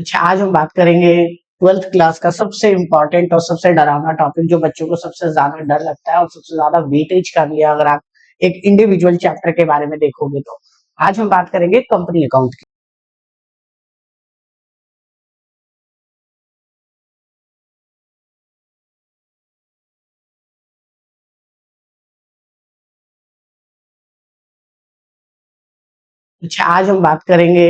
अच्छा, आज हम बात करेंगे 12th क्लास का सबसे इम्पोर्टेंट और सबसे डरावना टॉपिक जो बच्चों को सबसे ज्यादा डर लगता है और सबसे ज्यादा वेटेज का भी है अगर आप एक इंडिविजुअल चैप्टर के बारे में देखोगे तो। आज हम बात करेंगे कंपनी अकाउंट की। अच्छा, आज हम बात करेंगे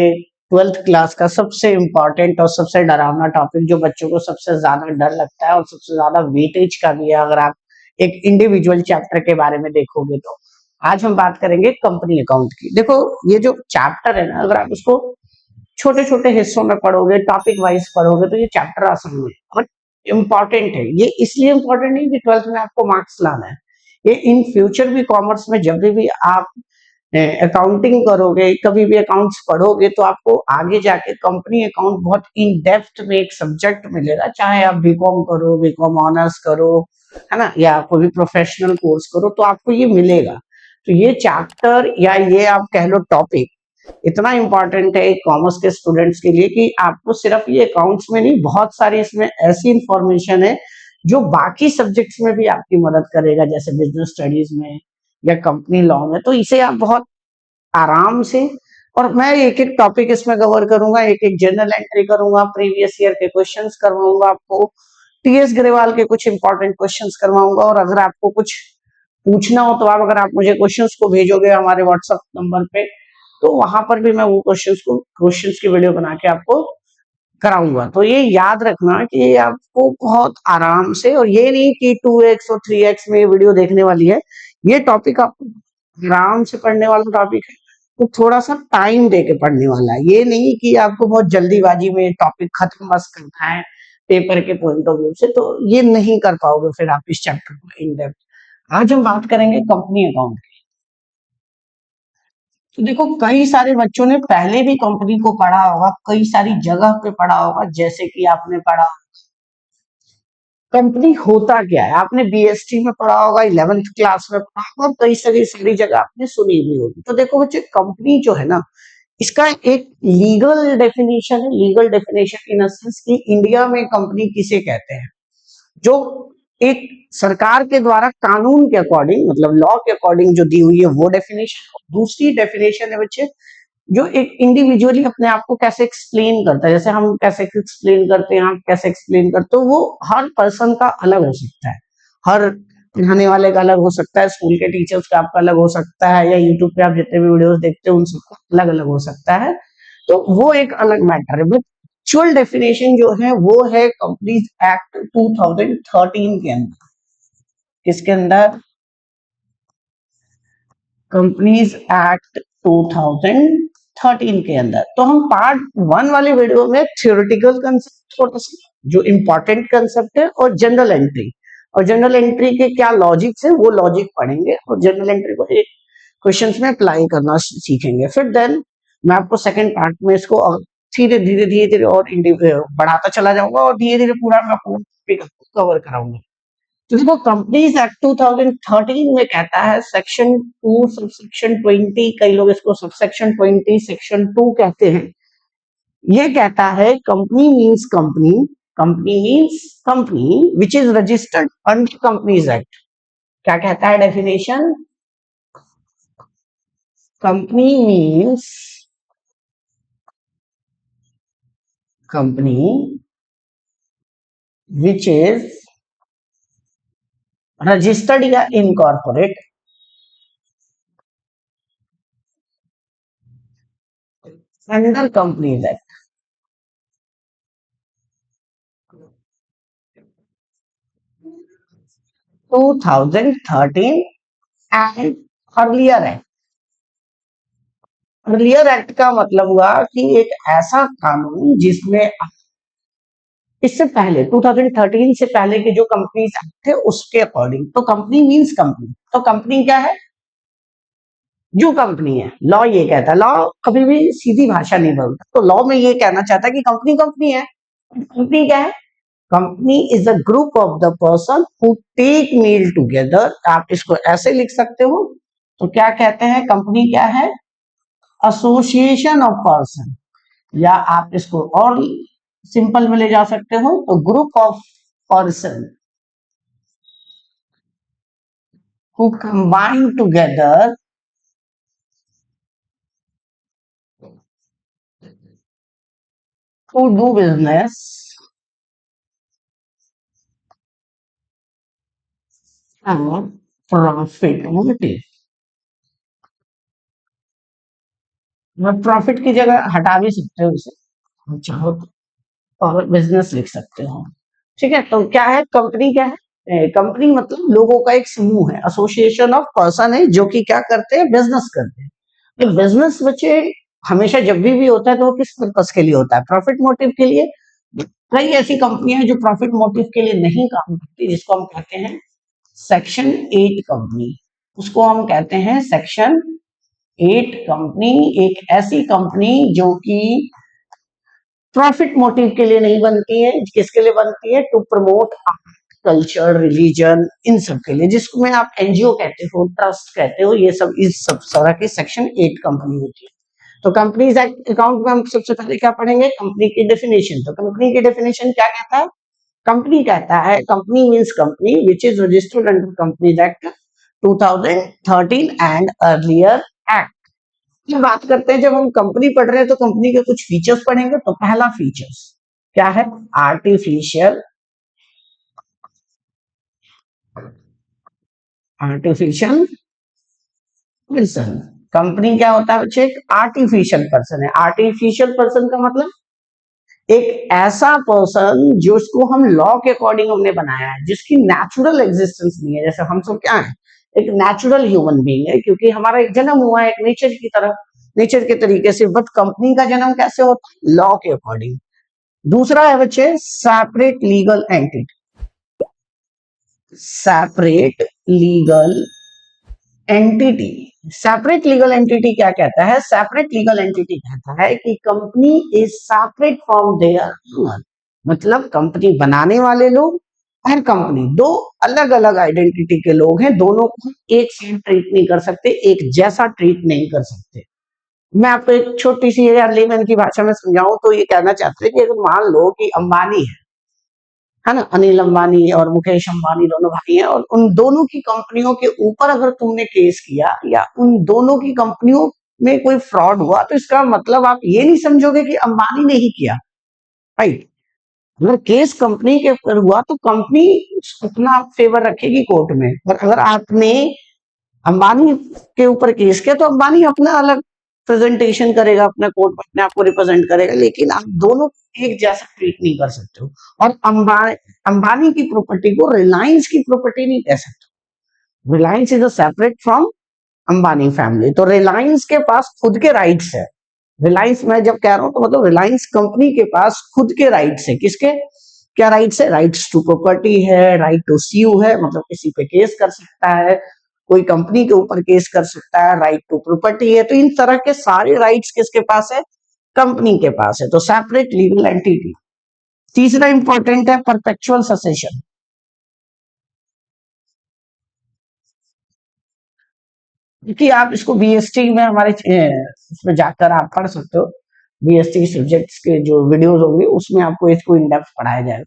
12th क्लास का सबसे इम्पोर्टेंट और सबसे डरावना टॉपिक जो बच्चों को सबसे ज्यादा डर लगता है और सबसे ज्यादा वेटेज का भी है अगर आप एक इंडिविजुअल चैप्टर के बारे में देखोगे तो। आज हम बात करेंगे कंपनी अकाउंट की। देखो, ये जो चैप्टर है ना, अगर आप इसको छोटे छोटे हिस्सों में पढ़ोगे, टॉपिक वाइज पढ़ोगे तो ये चैप्टर आसान है और इम्पोर्टेंट है। ये इसलिए इम्पोर्टेंट नहीं कि 12th में आपको मार्क्स लाना है, ये इन फ्यूचर भी कॉमर्स में जब भी आप अकाउंटिंग करोगे, कभी भी अकाउंट्स पढ़ोगे तो आपको आगे जाके कंपनी अकाउंट बहुत इन डेप्थ में एक सब्जेक्ट मिलेगा। चाहे आप बीकॉम करो, बीकॉम ऑनर्स करो, है ना, या कोई भी प्रोफेशनल कोर्स करो तो आपको ये मिलेगा। तो ये चैप्टर या ये आप कह लो टॉपिक इतना इंपॉर्टेंट है कॉमर्स के स्टूडेंट्स के लिए कि आपको सिर्फ ये अकाउंट्स में नहीं, बहुत सारी इसमें ऐसी इंफॉर्मेशन है जो बाकी सब्जेक्ट्स में भी आपकी मदद करेगा, जैसे बिजनेस स्टडीज में या कंपनी लॉ में। तो इसे आप बहुत आराम से, और मैं एक एक टॉपिक इसमें कवर करूंगा, एक एक जर्नल एंट्री करूंगा, प्रीवियस ईयर के क्वेश्चंस करवाऊंगा आपको, टीएस ग्रेवाल के कुछ इंपॉर्टेंट क्वेश्चंस करवाऊंगा। और अगर आपको कुछ पूछना हो तो आप, अगर आप मुझे क्वेश्चंस को भेजोगे हमारे व्हाट्सएप नंबर पे, तो वहां पर भी मैं वो क्वेश्चंस की वीडियो बना के आपको कराऊंगा। तो ये याद रखना कि ये आपको बहुत आराम से, और ये नहीं कि 2x और 3x में ये वीडियो देखने वाली है, ये टॉपिक आपको आराम से पढ़ने वाला टॉपिक है। तो थोड़ा सा टाइम दे के पढ़ने वाला है, ये नहीं कि आपको बहुत जल्दीबाजी में टॉपिक खत्म बस करना है पेपर के पॉइंट ऑफ व्यू से, तो ये नहीं कर पाओगे फिर आप इस चैप्टर को इन डेप्थ। आज हम बात करेंगे कंपनी अकाउंट की। तो देखो, कई सारे बच्चों ने पहले भी कंपनी को पढ़ा होगा, कई सारी जगह पे पढ़ा होगा, जैसे कि आपने पढ़ा कंपनी होता क्या है, आपने बीएसटी में पढ़ा होगा, 11th क्लास में पढ़ा होगा, और कई सारी सारी जगह आपने सुनी भी होगी। तो देखो बच्चे, कंपनी जो है ना, इसका एक लीगल डेफिनेशन है। लीगल डेफिनेशन इन सेंस कि इंडिया में कंपनी किसे कहते हैं, जो एक सरकार के द्वारा कानून के अकॉर्डिंग, मतलब लॉ के अकॉर्डिंग जो दी हुई है वो डेफिनेशन। दूसरी डेफिनेशन है बच्चे, जो एक इंडिविजुअली अपने आप को कैसे एक्सप्लेन करता है, जैसे हम कैसे एक्सप्लेन करते हैं, आप कैसे एक्सप्लेन करते हो, वो हर पर्सन का अलग हो सकता है। हर पढ़ाने वाले का अलग हो सकता है, स्कूल के टीचर्स का आपका अलग हो सकता है, या यूट्यूब पे आप जितने भी वीडियोस देखते हो उन सबका अलग अलग हो सकता है। तो वो एक अलग मैटर है। बट एक्चुअल डेफिनेशन जो है वो है कंपनीज एक्ट 2013 के अंदर। किसके अंदर? कंपनीज एक्ट 2013 के अंदर। तो हम पार्ट 1 वाले वीडियो में थ्योरेटिकल कंसेप्ट थोड़ा सा, जो इंपॉर्टेंट कंसेप्ट है, और जनरल एंट्री, और जनरल एंट्री के क्या लॉजिक्स है वो लॉजिक पढ़ेंगे, और जनरल एंट्री को एक क्वेश्चंस में अप्लाई करना सीखेंगे। फिर देन मैं आपको सेकंड पार्ट में इसको धीरे धीरे और बढ़ाता चला जाऊंगा, और धीरे धीरे पूरा मैं पूरा कवर कराऊंगा। तो देखो, कंपनीज एक्ट 2013 में कहता है, सेक्शन 2 सबसेक्शन 20, कई लोग इसको सबसेक्शन 20 सेक्शन 2 कहते हैं। ये कहता है company means company, company means company which is registered under companies act. क्या कहता है definition? Company means company which is registered या incorporate under companies act 2013 and earlier act. Earlier act का मतलब हुआ कि एक ऐसा कानून जिसमें इससे पहले 2013 से पहले के जो कंपनीज एक्ट थे उसके अकॉर्डिंग। तो कंपनी मींस कंपनी, तो कंपनी क्या है? जो कंपनी है। लॉ ये कहता है, लॉ कभी भी सीधी भाषा नहीं बोलता, तो लॉ में ये कहना चाहता है कि कंपनी कंपनी है। कंपनी क्या है? Company is a group of the person who take meal together. आप इसको ऐसे लिख सकते हो। तो क्या कहते हैं, कंपनी क्या है? एसोसिएशन ऑफ पर्सन, या आप इसको और सिंपल में ले जा सकते हो तो group of person who combine together to do business and profit motive। मैं प्रॉफिट की जगह हटा भी सकते हो इसे, आप चाहो तो, और बिजनेस लिख सकते हो। ठीक है, तो क्या है कंपनी, क्या है कंपनी? मतलब लोगों का एक समूह है, एसोसिएशन ऑफ पर्सन है जो कि क्या करते हैं, बिजनेस करते हैं। ये बिजनेस बच्चे हमेशा जब भी होता है तो वो किस पर्पस के लिए होता है, प्रॉफिट मोटिव के लिए। कई ऐसी कंपनियां हैं जो प्रॉफिट मोटिव के लिए नहीं काम करती, जिसको हम कहते हैं सेक्शन 8 कंपनी। उसको हम कहते हैं सेक्शन 8 कंपनी। एक ऐसी कंपनी जो कि प्रॉफिट मोटिव के लिए नहीं बनती है, किसके लिए बनती है, टू प्रमोट कल्चर, रिलीजन, इन सब के लिए, जिसको में आप एनजीओ कहते हो, ट्रस्ट कहते हो, ये सब इस सब तरह की सेक्शन 8 कंपनी होती है। तो कंपनीज एक्ट अकाउंट में हम सबसे पहले क्या पढ़ेंगे, कंपनी की डेफिनेशन। तो कंपनी की डेफिनेशन क्या कहता है, कंपनी कहता है company means company which is registered under companies act 2013 and earlier act. ये बात करते हैं, जब हम कंपनी पढ़ रहे हैं तो कंपनी के कुछ फीचर्स पढ़ेंगे। तो पहला फीचर्स क्या है, आर्टिफिशियल आर्टिफिशियल पर्सन। कंपनी क्या होता है बच्चे, एक आर्टिफिशियल पर्सन है। आर्टिफिशियल पर्सन का मतलब एक ऐसा पर्सन जो उसको हम लॉ के अकॉर्डिंग हमने बनाया है, जिसकी नेचुरल एग्जिस्टेंस नहीं है। जैसे हम सब क्या है, एक नेचुरल ह्यूमन बीइंग है, क्योंकि हमारा एक जन्म हुआ है एक नेचर की तरह, नेचर के तरीके से। बट कंपनी का जन्म कैसे होता है, लॉ के अकॉर्डिंग। दूसरा है बच्चे separate legal entity. Separate legal entity, separate legal entity क्या कहता है, सेपरेट लीगल एंटिटी कहता है कि company is separate from their owner. मतलब कंपनी बनाने वाले लोग और कंपनी दो अलग अलग आइडेंटिटी के लोग हैं, दोनों को एक सेम ट्रीट नहीं कर सकते, एक जैसा ट्रीट नहीं कर सकते। मैं आपको एक छोटी सी या लेमन की भाषा में समझाऊं तो ये कहना चाहते हैं कि अगर मान लो कि अंबानी है ना, अनिल अंबानी और मुकेश अंबानी दोनों भाई हैं, और उन दोनों की कंपनियों के ऊपर अगर तुमने केस किया या उन दोनों की कंपनियों में कोई फ्रॉड हुआ, तो इसका मतलब आप ये नहीं समझोगे कि अंबानी ने ही किया, राइट। अगर केस कंपनी के ऊपर हुआ तो कंपनी अपना फेवर रखेगी कोर्ट में, और अगर आपने अंबानी के ऊपर केस किया तो अंबानी अपना अलग प्रेजेंटेशन करेगा, अपना कोर्ट में अपने आप को रिप्रेजेंट करेगा, लेकिन आप दोनों एक जैसा ट्रीट नहीं कर सकते हो। और अंबानी की प्रॉपर्टी को रिलायंस की प्रॉपर्टी नहीं कह सकते। Reliance is a separate from Ambani family. तो रिलायंस के पास खुद के राइट्स है। रिलायंस मैं जब कह रहा हूं तो मतलब रिलायंस कंपनी के पास खुद के राइट्स है। किसके क्या राइट्स है, राइट्स टू प्रॉपर्टी है, राइट टू स्यू है, मतलब किसी पे केस कर सकता है, कोई कंपनी के ऊपर केस कर सकता है, राइट टू प्रॉपर्टी है। तो इन तरह के सारे राइट्स किसके पास है, कंपनी के पास है। तो सेपरेट लीगल एंटिटी। तीसरा इंपॉर्टेंट है परपेचुअल ससेशन। क्योंकि आप इसको बीएसटी में हमारे इसमें जाकर आप पढ़ सकते हो, बीएसटी सब्जेक्ट्स के जो वीडियोस होंगे उसमें आपको इसको इन डेप्थ पढ़ाया जाएगा।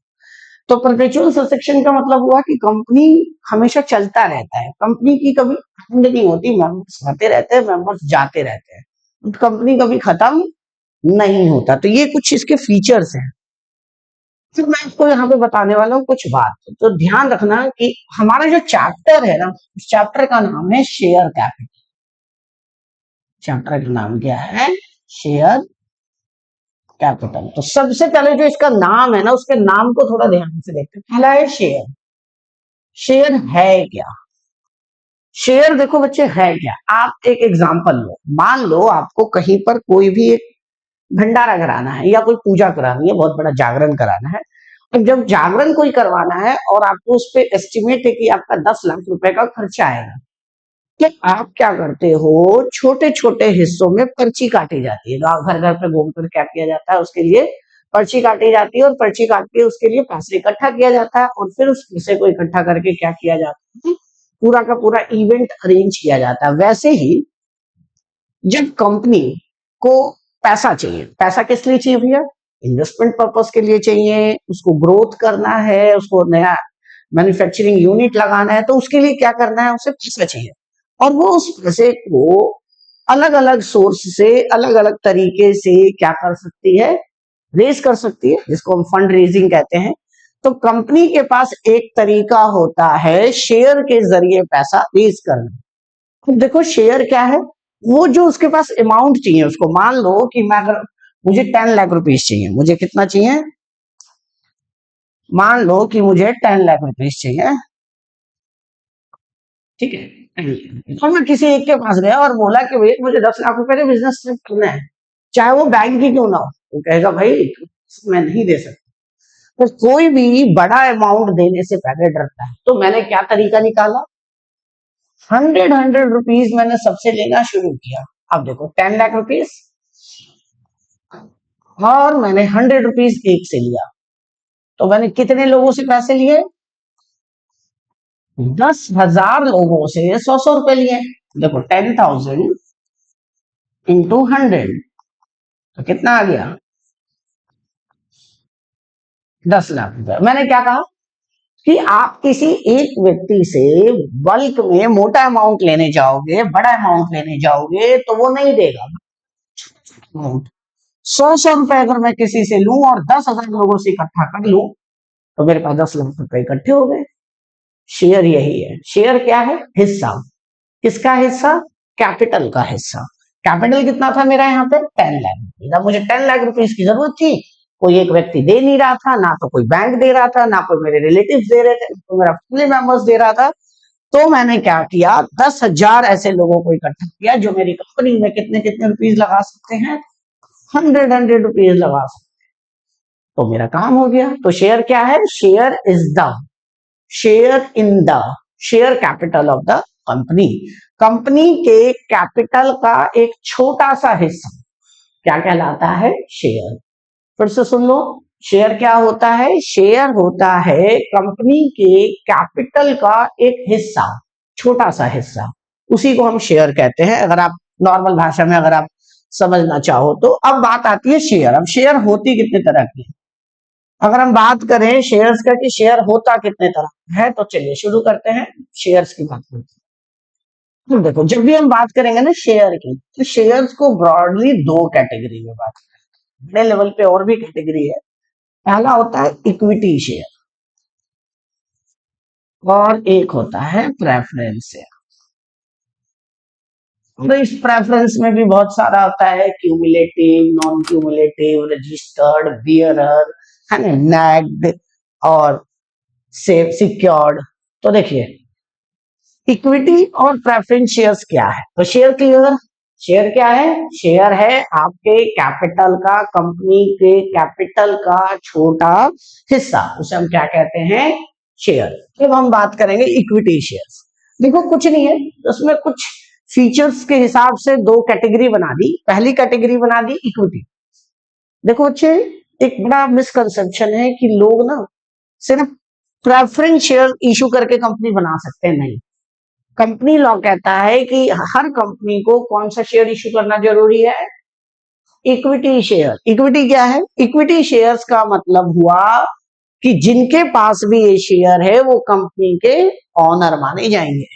तो परपेचुअल ससेशन का मतलब हुआ कि कंपनी हमेशा चलता रहता है, कंपनी की कभी एंड नहीं होती, मेंबर्स आते रहते हैं, मेंबर्स जाते रहते हैं, कंपनी कभी खत्म नहीं होता। तो ये कुछ इसके फीचर्स हैं। फिर मैं आपको यहाँ पे बताने वाला हूँ कुछ बात, तो ध्यान रखना कि हमारा जो चैप्टर है ना, उस चैप्टर का नाम है शेयर कैपिटल। चैप्टर का नाम क्या है, शेयर कैपिटल। तो सबसे पहले जो इसका नाम है ना, उसके नाम को थोड़ा ध्यान से देखते हैं। पहला है शेयर। शेयर है क्या, शेयर देखो बच्चे है क्या। आप एक एग्जांपल लो, मान लो आपको कहीं पर कोई भी एक भंडारा कराना है या कोई पूजा करानी है, बहुत बड़ा जागरण कराना है। और जब जागरण कोई करवाना है और आपको उस पर एस्टिमेट है कि आपका 10 लाख रुपए का खर्चा आएगा, तो आप क्या करते हो, छोटे छोटे हिस्सों में पर्ची काटी जाती है। गांव घर घर पे घूमकर क्या किया जाता है, उसके लिए पर्ची काटी जाती है, और पर्ची काट के उसके लिए पैसे इकट्ठा किया जाता है, और फिर उस पैसे को इकट्ठा करके क्या किया जाता है, पूरा का पूरा इवेंट अरेंज किया जाता है। वैसे ही जब कंपनी को पैसा चाहिए, पैसा किस लिए चाहिए भैया, इन्वेस्टमेंट पर्पस के लिए चाहिए, उसको ग्रोथ करना है, उसको नया मैन्युफैक्चरिंग यूनिट लगाना है, तो उसके लिए क्या करना है, उसे पैसा चाहिए। और वो उस पैसे को अलग अलग सोर्स से अलग अलग तरीके से क्या कर सकती है, रेज कर सकती है, जिसको हम फंड रेजिंग कहते हैं। तो कंपनी के पास एक तरीका होता है शेयर के जरिए पैसा रेज करना। तो देखो शेयर क्या है, वो जो उसके पास अमाउंट चाहिए, उसको मान लो कि मैं अगर मुझे 10 लाख रुपीज चाहिए, मुझे कितना चाहिए, मान लो कि मुझे 10 लाख रुपीज चाहिए, ठीक है। और मैं किसी एक के पास गया और बोला कि भैया मुझे 10 लाख रुपए का बिजनेस करना है, चाहे वो बैंक ही क्यों ना हो, वो कहेगा भाई मैं नहीं दे सकता। तो कोई भी बड़ा अमाउंट देने से पहले डरता है। तो मैंने क्या तरीका निकाला, 100 रुपीज मैंने सबसे लेना शुरू किया। अब देखो 10 लाख रुपीज, और मैंने 100 रुपीज एक से लिया। तो मैंने कितने लोगों से पैसे लिए, 10,000 लोगों से 100-100 रुपए लिए। देखो 10,000 इंटू 100 तो कितना आ गया, 10 लाख रुपए। मैंने क्या कहा कि आप किसी एक व्यक्ति से बल्क में मोटा अमाउंट लेने जाओगे, बड़ा अमाउंट लेने जाओगे, तो वो नहीं देगा अमाउंट। 100-100 रुपए अगर मैं किसी से लूं और 10,000 लोगों से इकट्ठा कर लूं, तो मेरे पास 10 लाख रुपए इकट्ठे हो गए। शेयर यही है। शेयर क्या है, हिस्सा। किसका हिस्सा, कैपिटल का हिस्सा। कैपिटल कितना था मेरा यहाँ पे, 10 लाख रुपीज। अब मुझे 10 लाख रुपीज की जरूरत थी, कोई एक व्यक्ति दे नहीं रहा था, ना तो कोई बैंक दे रहा था, ना कोई मेरे रिलेटिव दे रहे थे, तो मेरा फैमिली मेंबर्स दे रहा था। तो मैंने क्या किया, 10,000 ऐसे लोगों को इकट्ठा किया जो मेरी कंपनी में कितने कितने रुपीज लगा सकते हैं, 100 रुपीज लगा सकते। तो मेरा काम हो गया। तो शेयर क्या है, share is the share in the share capital of the company. Company के कैपिटल का एक छोटा सा हिस्सा क्या कहलाता है, शेयर। फिर से सुन लो, शेयर क्या होता है, शेयर होता है कंपनी के कैपिटल का एक हिस्सा, छोटा सा हिस्सा, उसी को हम शेयर कहते हैं, अगर आप नॉर्मल भाषा में अगर आप समझना चाहो तो। अब बात आती है शेयर। अब शेयर होती कितने तरह की है, अगर हम बात करें शेयर्स का कि शेयर होता कितने तरह का है, तो चलिए शुरू करते हैं शेयर्स की बात करते हैं। तो देखो जब भी हम बात करेंगे ना शेयर की, तो शेयर्स को ब्रॉडली दो कैटेगरी में बात करें, बड़े लेवल पे और भी कैटेगरी है। पहला होता है इक्विटी शेयर और एक होता है प्रेफरेंस शेयर। तो इस प्रेफरेंस में भी बहुत सारा होता है, cumulative, non cumulative, registered, bearer, है ना, नैग्ड और सेफ सिक्योर्ड। तो देखिए इक्विटी और प्रेफरेंस शेयर्स क्या है, तो शेयर क्लियर, शेयर क्या है, शेयर है आपके कैपिटल का, कंपनी के कैपिटल का छोटा हिस्सा, उसे हम क्या कहते हैं, शेयर। जब हम बात करेंगे इक्विटी शेयर्स, देखो कुछ नहीं है, उसमें कुछ फीचर्स के हिसाब से दो कैटेगरी बना दी। पहली कैटेगरी बना दी इक्विटी। देखो बच्चे, एक बड़ा मिसकंसेप्शन है कि लोग ना सिर्फ प्रेफरेंस शेयर इशू करके कंपनी बना सकते हैं, नहीं। कंपनी लॉ कहता है कि हर कंपनी को कौन सा शेयर इशू करना जरूरी है, इक्विटी शेयर। इक्विटी क्या है, इक्विटी शेयर्स का मतलब हुआ कि जिनके पास भी ये शेयर है वो कंपनी के ऑनर माने जाएंगे।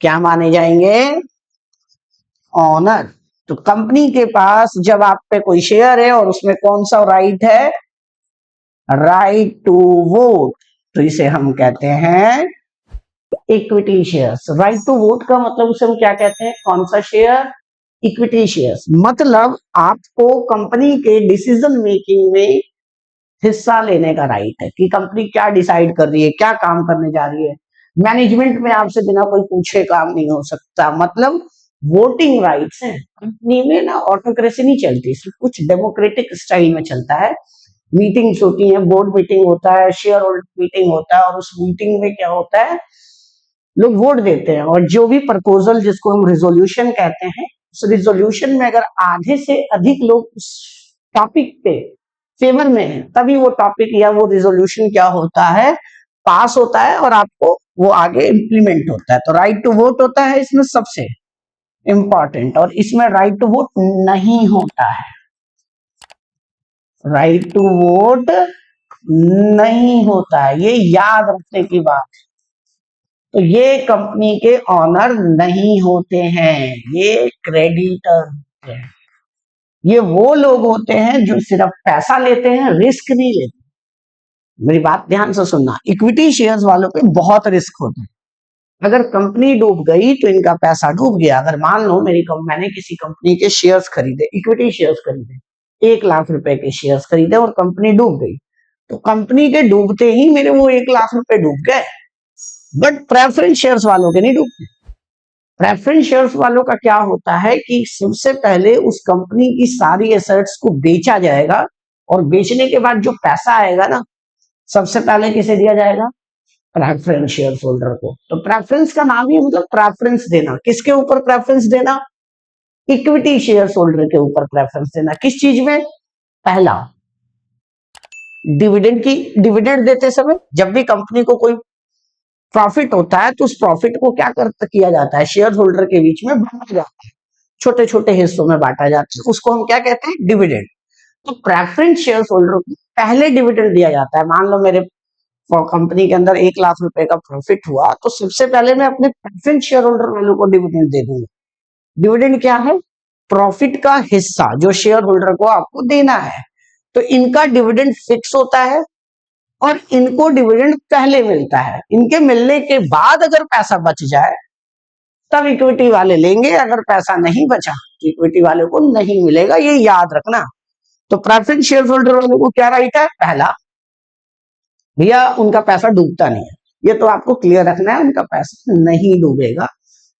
क्या माने जाएंगे, ऑनर। तो कंपनी के पास जब आप पे कोई शेयर है और उसमें कौन सा राइट है, राइट टू वोट, तो इसे हम कहते हैं equity shares. Right to vote का मतलब उसे हम क्या कहते हैं, कौन सा शेयर, इक्विटी शेयर्स। मतलब आपको कंपनी के डिसीजन मेकिंग में हिस्सा लेने का राइट है कि कंपनी क्या डिसाइड कर रही है, क्या काम करने जा रही है। मैनेजमेंट में आपसे बिना कोई पूछे काम नहीं हो सकता, मतलब वोटिंग राइट्स हैं कंपनी में ना। ऑटोक्रेसी नहीं चलती, सिर्फ कुछ डेमोक्रेटिक स्टाइल में चलता है। मीटिंग्स होती हैं, बोर्ड मीटिंग होता है, शेयर होल्डर मीटिंग होता है, और उस मीटिंग में क्या होता है, लोग वोट देते हैं, और जो भी प्रपोजल जिसको हम रिजोल्यूशन कहते हैं, उस रिजोल्यूशन में अगर आधे से अधिक लोग उस टॉपिक पे फेवर में है, तभी वो टॉपिक या वो रिजोल्यूशन क्या होता है, पास होता है और आपको वो आगे इम्प्लीमेंट होता है। तो राइट टू वोट होता है इसमें सबसे इंपॉर्टेंट, और इसमें राइट टू वोट नहीं होता है। राइट टू वोट नहीं होता है, ये याद रखने की बात। तो ये कंपनी के ऑनर नहीं होते हैं, ये क्रेडिटर होते हैं। ये वो लोग होते हैं जो सिर्फ पैसा लेते हैं, रिस्क नहीं लेते। मेरी बात ध्यान से सुनना, इक्विटी शेयर्स वालों पे बहुत रिस्क होता है। अगर कंपनी डूब गई तो इनका पैसा डूब गया। अगर मान लो मैंने किसी कंपनी के शेयर्स खरीदे, इक्विटी शेयर्स खरीदे, 1 लाख रुपए के शेयर्स खरीदे और कंपनी डूब गई, तो कंपनी के डूबते ही मेरे वो 1 लाख रुपए डूब गए। बट प्रेफरेंस शेयर्स वालों के नहीं डूबते। प्रेफरेंस शेयर्स वालों का क्या होता है कि सबसे पहले उस कंपनी की सारी एसेट्स को बेचा जाएगा, और बेचने के बाद जो पैसा आएगा ना, सबसे पहले किसे दिया जाएगा? प्रेफरेंस शेयर होल्डर को। तो प्रेफरेंस का नाम ही मतलब प्रेफरेंस देना। किसके ऊपर प्रेफरेंस देना? इक्विटी शेयर होल्डर के ऊपर प्रेफरेंस देना। किस चीज में? पहला, डिविडेंड की। डिविडेंड देते समय जब भी कंपनी को कोई प्रॉफिट होता है तो उस प्रॉफिट को क्या किया जाता है? शेयर होल्डर के बीच में बांटा जाता है, छोटे छोटे हिस्सों में बांटा जाता है, उसको हम क्या कहते हैं? डिविडेंड। तो प्रेफरेंस शेयर होल्डर को पहले डिविडेंड दिया जाता है। मान लो मेरे कंपनी के अंदर 1 लाख रुपए का प्रॉफिट हुआ, तो सबसे पहले मैं अपने प्रेफरेंस शेयर होल्डर वालों को डिविडेंड दे दूंगा। डिविडेंड क्या है? प्रॉफिट का हिस्सा जो शेयर होल्डर को आपको देना है। तो इनका डिविडेंड फिक्स होता है और इनको डिविडेंड पहले मिलता है। इनके मिलने के बाद अगर पैसा बच जाए तब इक्विटी वाले लेंगे, अगर पैसा नहीं बचा तो इक्विटी वाले को नहीं मिलेगा, ये याद रखना। तो प्रेफरेंस शेयर होल्डर वालों को क्या राइट है? पहला, भैया उनका पैसा डूबता नहीं है, ये तो आपको क्लियर रखना है, उनका पैसा नहीं डूबेगा,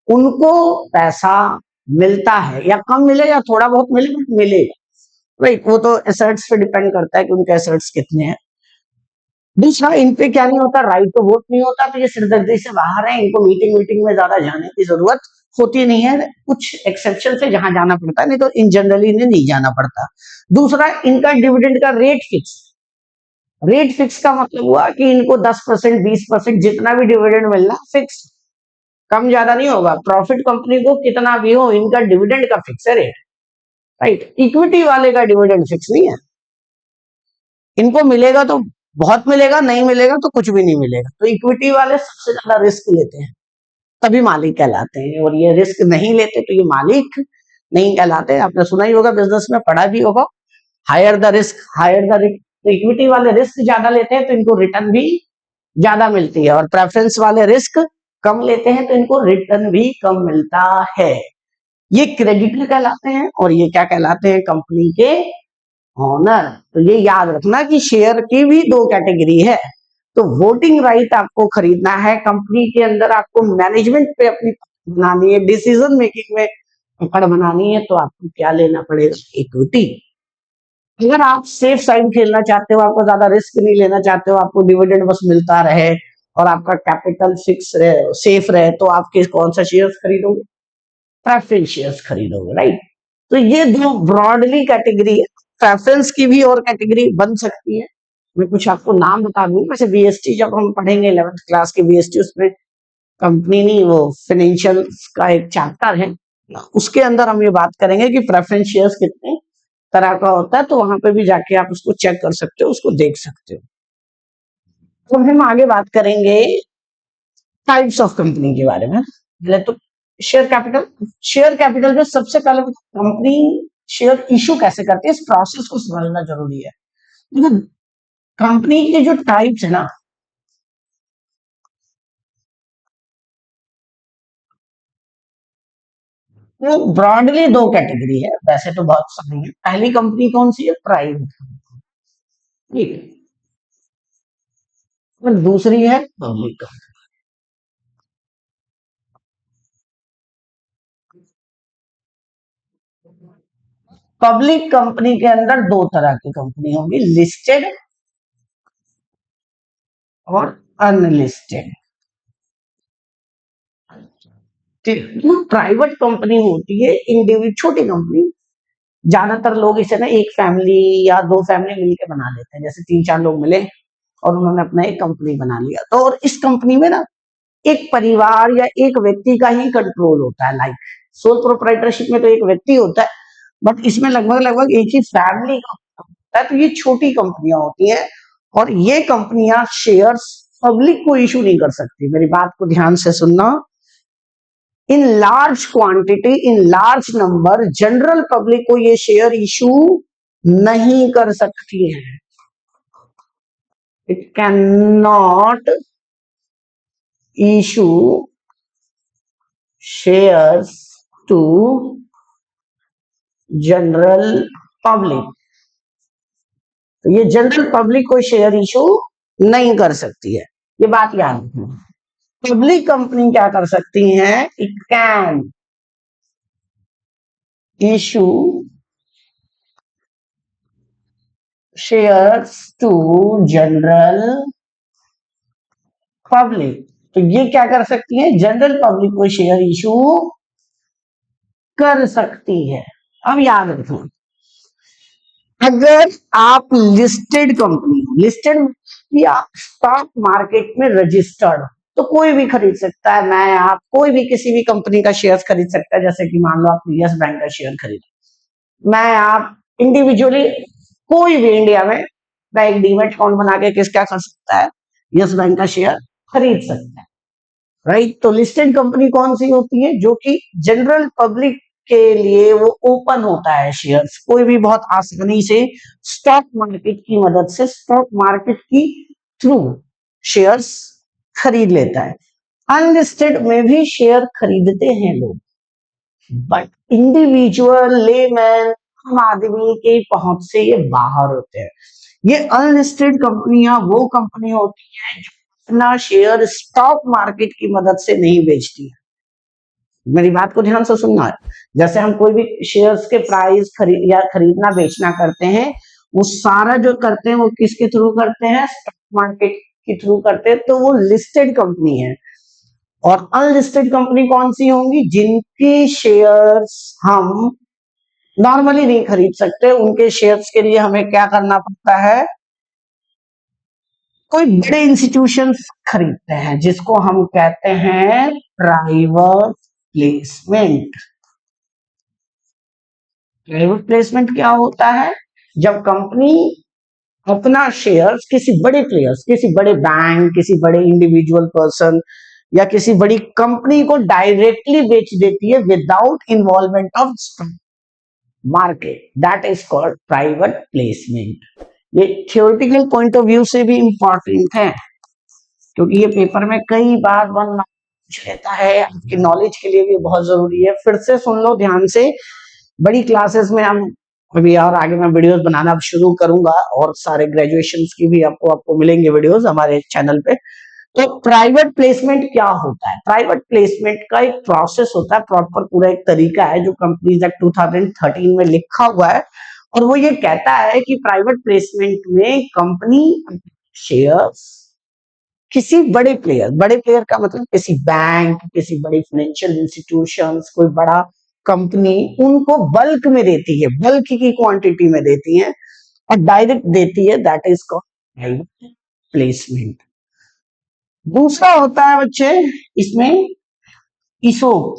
उनको पैसा मिलता है, या कम मिले या थोड़ा बहुत मिले, बट मिलेगा। राइट, वो तो एसेट्स पे डिपेंड करता है कि उनके एसेट्स कितने हैं। दूसरा, इन पे क्या नहीं होता? राइट टू वोट नहीं होता, तो ये सिरदर्दी से बाहर है, इनको मीटिंग मीटिंग में ज्यादा जाने की जरूरत होती नहीं है। कुछ एक्सेप्शन से जहां जाना पड़ता है, नहीं तो इन जनरली इन्हें नहीं जाना पड़ता। दूसरा, इनका डिविडेंड का रेट फिक्स। रेट फिक्स का मतलब हुआ कि इनको 10%, 20% जितना भी डिविडेंड मिलना फिक्स, कम ज्यादा नहीं होगा। प्रॉफिट कंपनी को कितना भी हो, इनका डिविडेंड का फिक्स है रेट। राइट, इक्विटी वाले का डिविडेंड फिक्स नहीं है, इनको मिलेगा तो बहुत मिलेगा, नहीं मिलेगा तो कुछ भी नहीं मिलेगा। तो इक्विटी वाले सबसे ज्यादा रिस्क लेते हैं, तभी मालिक कहलाते हैं, और ये रिस्क नहीं लेते तो ये मालिक नहीं कहलाते। आपने सुना ही होगा, बिजनेस में पढ़ा भी होगा, higher the risk higher the risk. तो इक्विटी वाले रिस्क ज्यादा लेते हैं तो इनको रिटर्न भी ज्यादा मिलती है, और प्रेफरेंस वाले रिस्क कम लेते हैं तो इनको रिटर्न भी कम मिलता है। ये क्रेडिटर कहलाते हैं, और ये क्या कहलाते हैं? कंपनी के ऑनर। तो ये याद रखना कि शेयर की भी दो कैटेगरी है। तो वोटिंग राइट आपको खरीदना है, कंपनी के अंदर आपको मैनेजमेंट पे अपनी बनानी है, डिसीजन मेकिंग में पकड़ बनानी है, तो आपको क्या लेना पड़ेगा? इक्विटी। अगर आप सेफ साइड खेलना चाहते हो, आपको ज्यादा रिस्क नहीं लेना चाहते हो, आपको डिविडेंड बस मिलता रहे और आपका कैपिटल फिक्स रहे, सेफ रहे, तो आप कौन सा शेयर्स खरीदोगे? प्रेफरेंस शेयर्स खरीदोगे। राइट, तो ये दो ब्रॉडली कैटेगरी है। प्रेफरेंस की भी और कैटेगरी बन सकती है, मैं कुछ आपको नाम बता दूंगा। वैसे बीएसटी जब हम पढ़ेंगे 11th क्लास के बीएसटी, उसमें कंपनी नहीं, वो फाइनेंशियल का एक चैप्टर है, उसके अंदर हम ये बात करेंगे कि प्रेफरेंस शेयर्स कितने तरह का होता है, तो वहां पे भी जाके आप उसको चेक कर सकते हो, उसको देख सकते हो। तो हम आगे बात करेंगे टाइप्स ऑफ कंपनी के बारे में। पहले तो शेयर कैपिटल। शेयर कैपिटल में सबसे पहले कंपनी शेयर इशू कैसे करती है, इस प्रोसेस को समझना जरूरी है। कंपनी के जो टाइप्स है ना, वो ब्रॉडली दो कैटेगरी है, वैसे तो बहुत सारी है। पहली कंपनी कौन सी है? प्राइवेट कंपनी, ठीक है। और दूसरी है पब्लिक कंपनी। पब्लिक कंपनी के अंदर दो तरह की कंपनी होगी, लिस्टेड और अनलिस्टेड। जो प्राइवेट कंपनी होती है, इंडिविजुअल छोटी कंपनी, ज्यादातर लोग इसे ना एक फैमिली या दो फैमिली मिलकर बना लेते हैं। जैसे 3-4 लोग मिले और उन्होंने अपना एक कंपनी बना लिया, तो और इस कंपनी में ना एक परिवार या एक व्यक्ति का ही कंट्रोल होता है। लाइक सोल प्रोप्राइटरशिप में तो एक व्यक्ति होता है, बट इसमें लगभग लगभग एक ही फैमिली का होता है, तो ये छोटी कंपनियां होती हैं और ये कंपनियां शेयर्स पब्लिक को इशू नहीं कर सकती। मेरी बात को ध्यान से सुनना। In large quantity, in large number, general public को ये शेयर इशू नहीं कर सकती है। It can not issue shares to general public. तो ये जनरल पब्लिक को शेयर इशू नहीं कर सकती है, ये बात याद रखना। पब्लिक कंपनी क्या कर सकती हैं? It can issue shares to general public. तो ये क्या कर सकती है? जनरल पब्लिक को शेयर इशू कर सकती है। अब याद रखो, अगर आप लिस्टेड कंपनी, लिस्टेड या स्टॉक मार्केट में रजिस्टर्ड, तो कोई भी खरीद सकता है। मैं आप कोई भी किसी भी कंपनी का शेयर खरीद सकता है। जैसे कि मान लो आप यस बैंक का शेयर खरीद, मैं आप इंडिविजुअली कोई भी इंडिया में बैंक डीमेट अकाउंट बना के किस क्या कर सकता है? यस बैंक का शेयर खरीद सकता है, राइट। तो लिस्टेड कंपनी कौन सी होती है? जो कि जनरल पब्लिक के लिए वो ओपन होता है शेयर्स, कोई भी बहुत आसानी से स्टॉक मार्केट की मदद से, स्टॉक मार्केट की थ्रू शेयर्स खरीद लेता है। अनलिस्टेड में भी शेयर खरीदते हैं लोग, बट इंडिविजुअल लेमैन, आम आदमी के पहुंच से ये बाहर होते हैं। ये अनलिस्टेड कंपनियां वो कंपनी होती है जो अपना शेयर स्टॉक मार्केट की मदद से नहीं बेचती है। मेरी बात को ध्यान से सुनना है। जैसे हम कोई भी शेयर्स के प्राइस खरीदना बेचना करते हैं, वो सारा जो करते हैं वो किसके थ्रू करते हैं? स्टॉक मार्केट के थ्रू करते हैं। तो वो लिस्टेड कंपनी है। और अनलिस्टेड कंपनी कौन सी होंगी? जिनकी शेयर्स हम नॉर्मली नहीं खरीद सकते। उनके शेयर्स के लिए हमें क्या करना पड़ता है? कोई बड़े इंस्टीट्यूशंस खरीदते हैं, जिसको हम कहते हैं प्राइवेट प्लेसमेंट। प्राइवेट प्लेसमेंट क्या होता है? जब कंपनी अपना शेयर्स किसी बड़े प्लेयर्स, किसी बड़े बैंक, किसी बड़े इंडिविजुअल पर्सन या किसी बड़ी कंपनी को डायरेक्टली बेच देती है without involvement of stock market, that is called private placement. ये थियोरेटिकल पॉइंट ऑफ व्यू से भी इंपॉर्टेंट है, क्योंकि ये पेपर में कई बार पूछ लेता है। आपकी नॉलेज के लिए भी बहुत जरूरी है। फिर से सुन लो ध्यान से। बड़ी क्लासेस में हम अभी और आगे मैं वीडियोस बनाना शुरू करूंगा, और सारे ग्रेजुएशन की भी आपको मिलेंगे वीडियोस हमारे चैनल पे। तो प्राइवेट प्लेसमेंट क्या होता है? प्राइवेट प्लेसमेंट का एक प्रोसेस होता है, प्रॉपर पूरा एक तरीका है, जो कंपनीज एक्ट 2013 में लिखा हुआ है। और वो ये कहता है कि प्राइवेट प्लेसमेंट में कंपनी शेयर्स किसी बड़े प्लेयर का मतलब किसी बैंक, किसी बड़ी फाइनेंशियल इंस्टीट्यूशंस, कोई बड़ा कंपनी, उनको बल्क में देती है, बल्क की क्वांटिटी में देती है और डायरेक्ट देती है। That is called private placement. दूसरा होता है बच्चे इसमें ईसोप,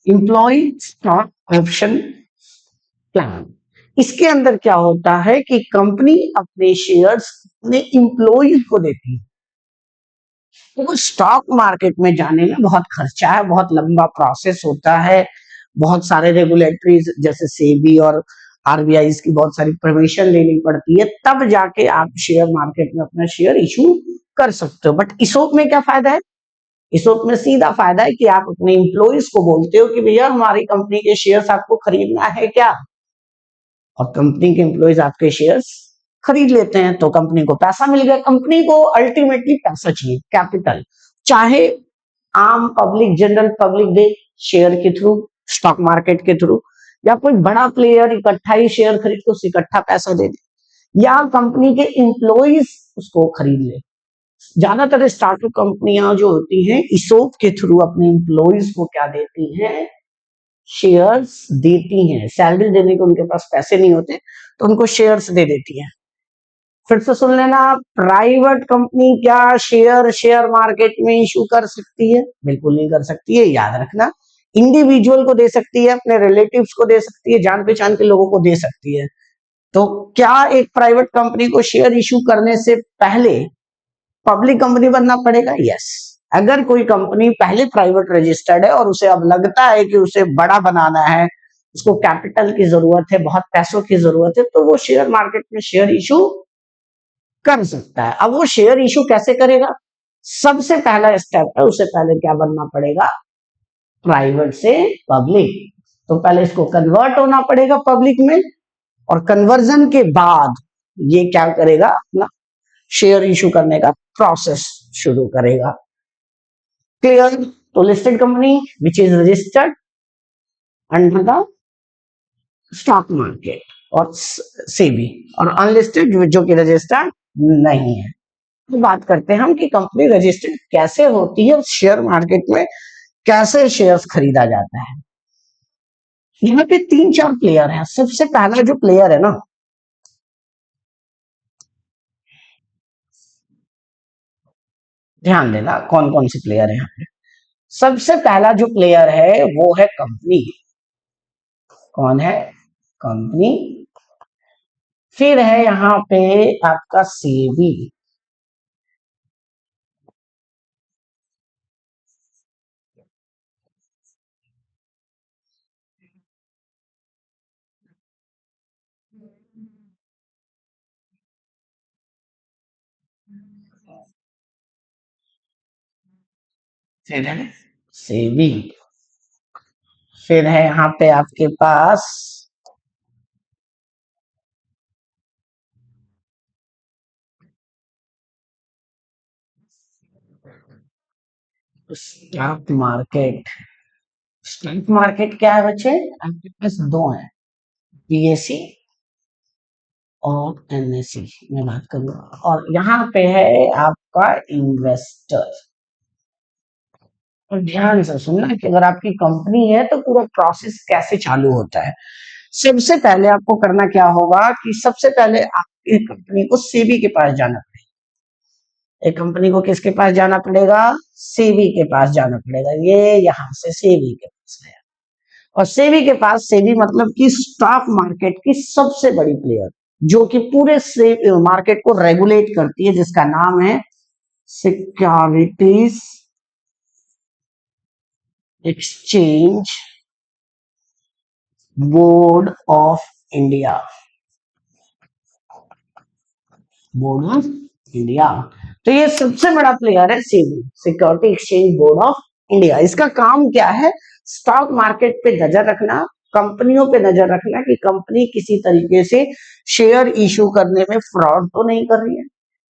एम्प्लॉय स्टॉक ऑप्शन प्लान। इसके अंदर क्या होता है कि कंपनी अपने शेयर्स अपने एम्प्लॉयज को देती है। तो स्टॉक मार्केट में जाने में बहुत खर्चा है, बहुत लंबा प्रोसेस होता है, बहुत सारे रेगुलेटरीज जैसे सेबी और आरबीआई की बहुत सारी परमिशन लेनी पड़ती है, तब जाके आप शेयर मार्केट में अपना शेयर इशू कर सकते हो। बट ईसोप में क्या फायदा है? ईसोप में सीधा फायदा है कि आप अपने एम्प्लॉयज को बोलते हो कि भैया हमारी कंपनी के शेयर्स आपको खरीदना है क्या, और कंपनी के एम्प्लॉयज आपके शेयर्स खरीद लेते हैं, तो कंपनी को पैसा मिल गया। कंपनी को अल्टीमेटली पैसा चाहिए, कैपिटल, चाहे आम पब्लिक, जनरल पब्लिक दे शेयर के थ्रू, स्टॉक मार्केट के थ्रू, या कोई बड़ा प्लेयर इकट्ठा ही शेयर खरीद के उसे इकट्ठा पैसा दे दे, या कंपनी के एम्प्लॉयज उसको खरीद ले। ज्यादातर स्टार्टअप कंपनियां जो होती हैं ईसोप के थ्रू अपने एम्प्लॉयज को क्या देती हैं? शेयर्स देती हैं। सैलरी देने के उनके पास पैसे नहीं होते, तो उनको शेयर्स दे देती हैं। फिर से सुन लेना, प्राइवेट कंपनी क्या शेयर मार्केट में इशू कर सकती है? बिल्कुल नहीं कर सकती है, याद रखना। इंडिविजुअल को दे सकती है, अपने रिलेटिव्स को दे सकती है, जान पहचान के लोगों को दे सकती है। तो क्या एक प्राइवेट कंपनी को शेयर इशू करने से पहले पब्लिक कंपनी बनना पड़ेगा? यस। अगर कोई कंपनी पहले प्राइवेट रजिस्टर्ड है और उसे अब लगता है कि उसे बड़ा बनाना है, उसको कैपिटल की जरूरत है, बहुत पैसों की जरूरत है, तो वो शेयर मार्केट में शेयर इशू कर सकता है। अब वो शेयर इशू कैसे करेगा? सबसे पहला स्टेप है, उसे पहले क्या बनना पड़ेगा? प्राइवेट से पब्लिक। तो पहले इसको कन्वर्ट होना पड़ेगा पब्लिक में, और कन्वर्जन के बाद ये क्या करेगा? अपना शेयर इशू करने का प्रोसेस शुरू करेगा। क्लियर? तो listed company which is registered under the stock market और सेबी, और अनलिस्टेड जो कि रजिस्टर्ड नहीं है। तो बात करते हैं हम कि कंपनी रजिस्टर्ड कैसे होती है और शेयर मार्केट में कैसे शेयर्स खरीदा जाता है। यहाँ पे 3-4 प्लेयर हैं। सबसे पहला जो प्लेयर है ना, ध्यान देना कौन कौन से प्लेयर है यहाँ पे। सबसे पहला जो प्लेयर है वो है कंपनी। कौन है? कंपनी। फिर है यहाँ पे आपका सेबी। फिर है सेबी। फिर है यहाँ पे आपके पास स्टॉक मार्केट। स्टॉक मार्केट क्या है बच्चे? आपके पास दो है, बीएसई और एनएसई में बात करूंगा। और यहाँ पे है आपका इन्वेस्टर। और ध्यान से सुनना कि अगर आपकी कंपनी है तो पूरा प्रोसेस कैसे चालू होता है। सबसे पहले आपको करना क्या होगा कि सबसे पहले आपकी कंपनी को सेबी के पास जाना पड़ेगा। एक कंपनी को किसके पास जाना पड़ेगा? सेबी के पास जाना पड़ेगा। ये यहाँ से सेबी के पास है, और सेबी के पास, सेबी मतलब कि स्टॉक मार्केट की सबसे बड़ी प्लेयर, जो कि पूरे से मार्केट को रेगुलेट करती है, जिसका नाम है securities exchange board of India. Board of India. तो ये सबसे बड़ा प्लेयर है SEBI, security exchange board of India. इसका काम क्या है? स्टॉक मार्केट पे नजर रखना, कंपनियों पे नजर रखना कि कंपनी किसी तरीके से शेयर इशू करने में फ्रॉड तो नहीं कर रही है,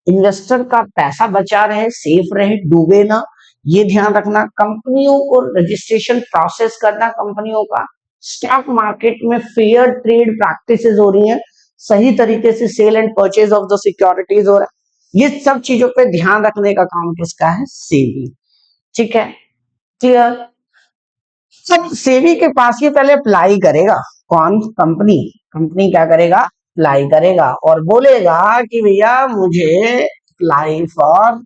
इन्वेस्टर का पैसा बचा रहे, सेफ रहे, डूबे ना, ये ध्यान रखना। कंपनियों को रजिस्ट्रेशन प्रोसेस करना, कंपनियों का स्टॉक मार्केट में फेयर ट्रेड प्रैक्टिसेस हो रही हैं, सही तरीके से sale and purchase of the securities हो रहा है, ये सब चीजों पे ध्यान रखने का काम किसका है? सेबी। ठीक है? क्लियर? सब सेबी के पास ये पहले अप्लाई करेगा। कौन? कंपनी। कंपनी क्या करेगा? अप्लाई करेगा और बोलेगा कि भैया मुझे apply for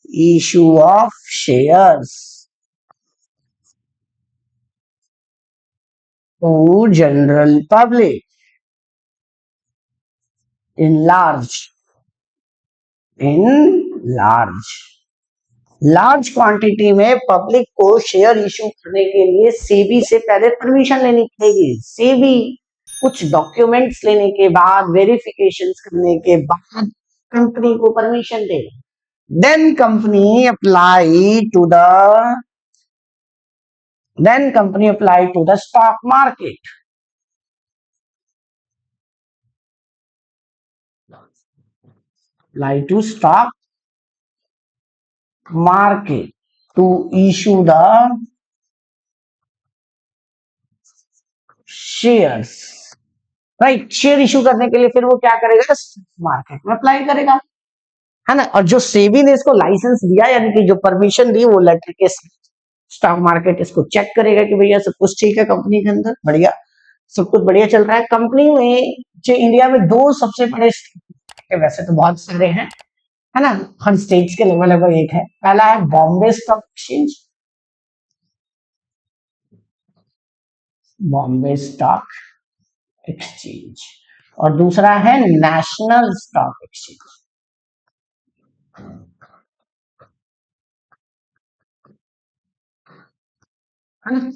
issue of shares to general public in large, in large large quantity में पब्लिक को शेयर इशू करने के लिए सेबी से पहले परमिशन लेनी पड़ेगी। सेबी कुछ डॉक्यूमेंट्स लेने के बाद, वेरिफिकेशंस करने के बाद कंपनी को परमिशन देगा। Then company apply to the stock market. Apply to stock market to issue the shares. Right? Share issue करने के लिए फिर वो क्या करेगा? मार्केट में अप्लाई करेगा, है ना। और जो सेबी ने इसको लाइसेंस दिया, यानी कि जो परमिशन दी, वो लेटर के स्टॉक मार्केट इसको चेक करेगा कि भैया सब कुछ ठीक है, कंपनी के अंदर बढ़िया, सब कुछ बढ़िया चल रहा है। कंपनी में जो इंडिया में दो सबसे बड़े, वैसे तो बहुत सारे हैं, है ना, हर स्टेट्स के लेवल पर एक है। पहला है Bombay stock exchange, Bombay stock exchange, और दूसरा है नेशनल स्टॉक एक्सचेंज। है ना?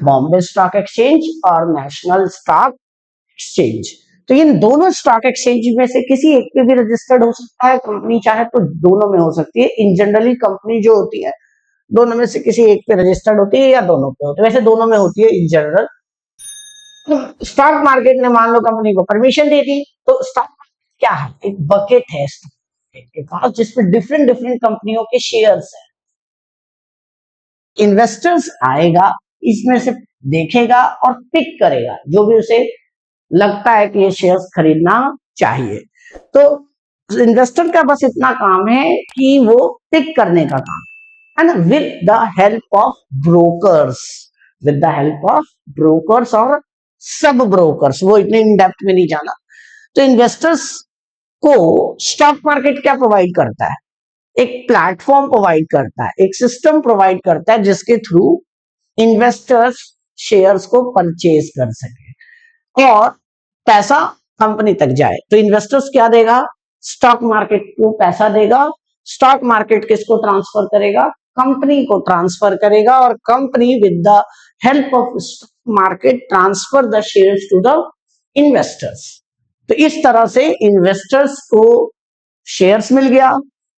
बॉम्बे स्टॉक एक्सचेंज और नेशनल स्टॉक एक्सचेंज। तो इन दोनों स्टॉक एक्सचेंज में से किसी एक पे भी रजिस्टर्ड हो सकता है कंपनी, चाहे तो दोनों में हो सकती है। इन जनरली कंपनी जो होती है दोनों में से किसी एक पे रजिस्टर्ड होती है या दोनों पे होती है, वैसे दोनों में होती है इन जनरल। स्टॉक मार्केट ने मान लो कंपनी को परमिशन दे दी, तो स्टॉक क्या है, एक बकेट है स्टॉक के पास जिसमें डिफरेंट डिफरेंट कंपनियों के शेयर्स है। इन्वेस्टर्स आएगा, इसमें से देखेगा और पिक करेगा जो भी उसे लगता है कि ये शेयर्स खरीदना चाहिए। तो इन्वेस्टर का बस इतना काम है कि वो पिक करने का काम है ना, with the help of brokers, with the help of brokers और सब ब्रोकर्स, वो इतने इन डेप्थ में नहीं जाना। तो इन्वेस्टर्स को स्टॉक मार्केट क्या प्रोवाइड करता है, एक प्लेटफॉर्म प्रोवाइड करता है, एक सिस्टम प्रोवाइड करता है जिसके थ्रू इन्वेस्टर्स शेयर्स को परचेज कर सके और पैसा कंपनी तक जाए। तो इन्वेस्टर्स क्या देगा, स्टॉक मार्केट को पैसा देगा, स्टॉक मार्केट किसको ट्रांसफर करेगा, कंपनी को ट्रांसफर करेगा, और company with the help of stock market transfer the shares to the investors. तो इस तरह से इन्वेस्टर्स को शेयर्स मिल गया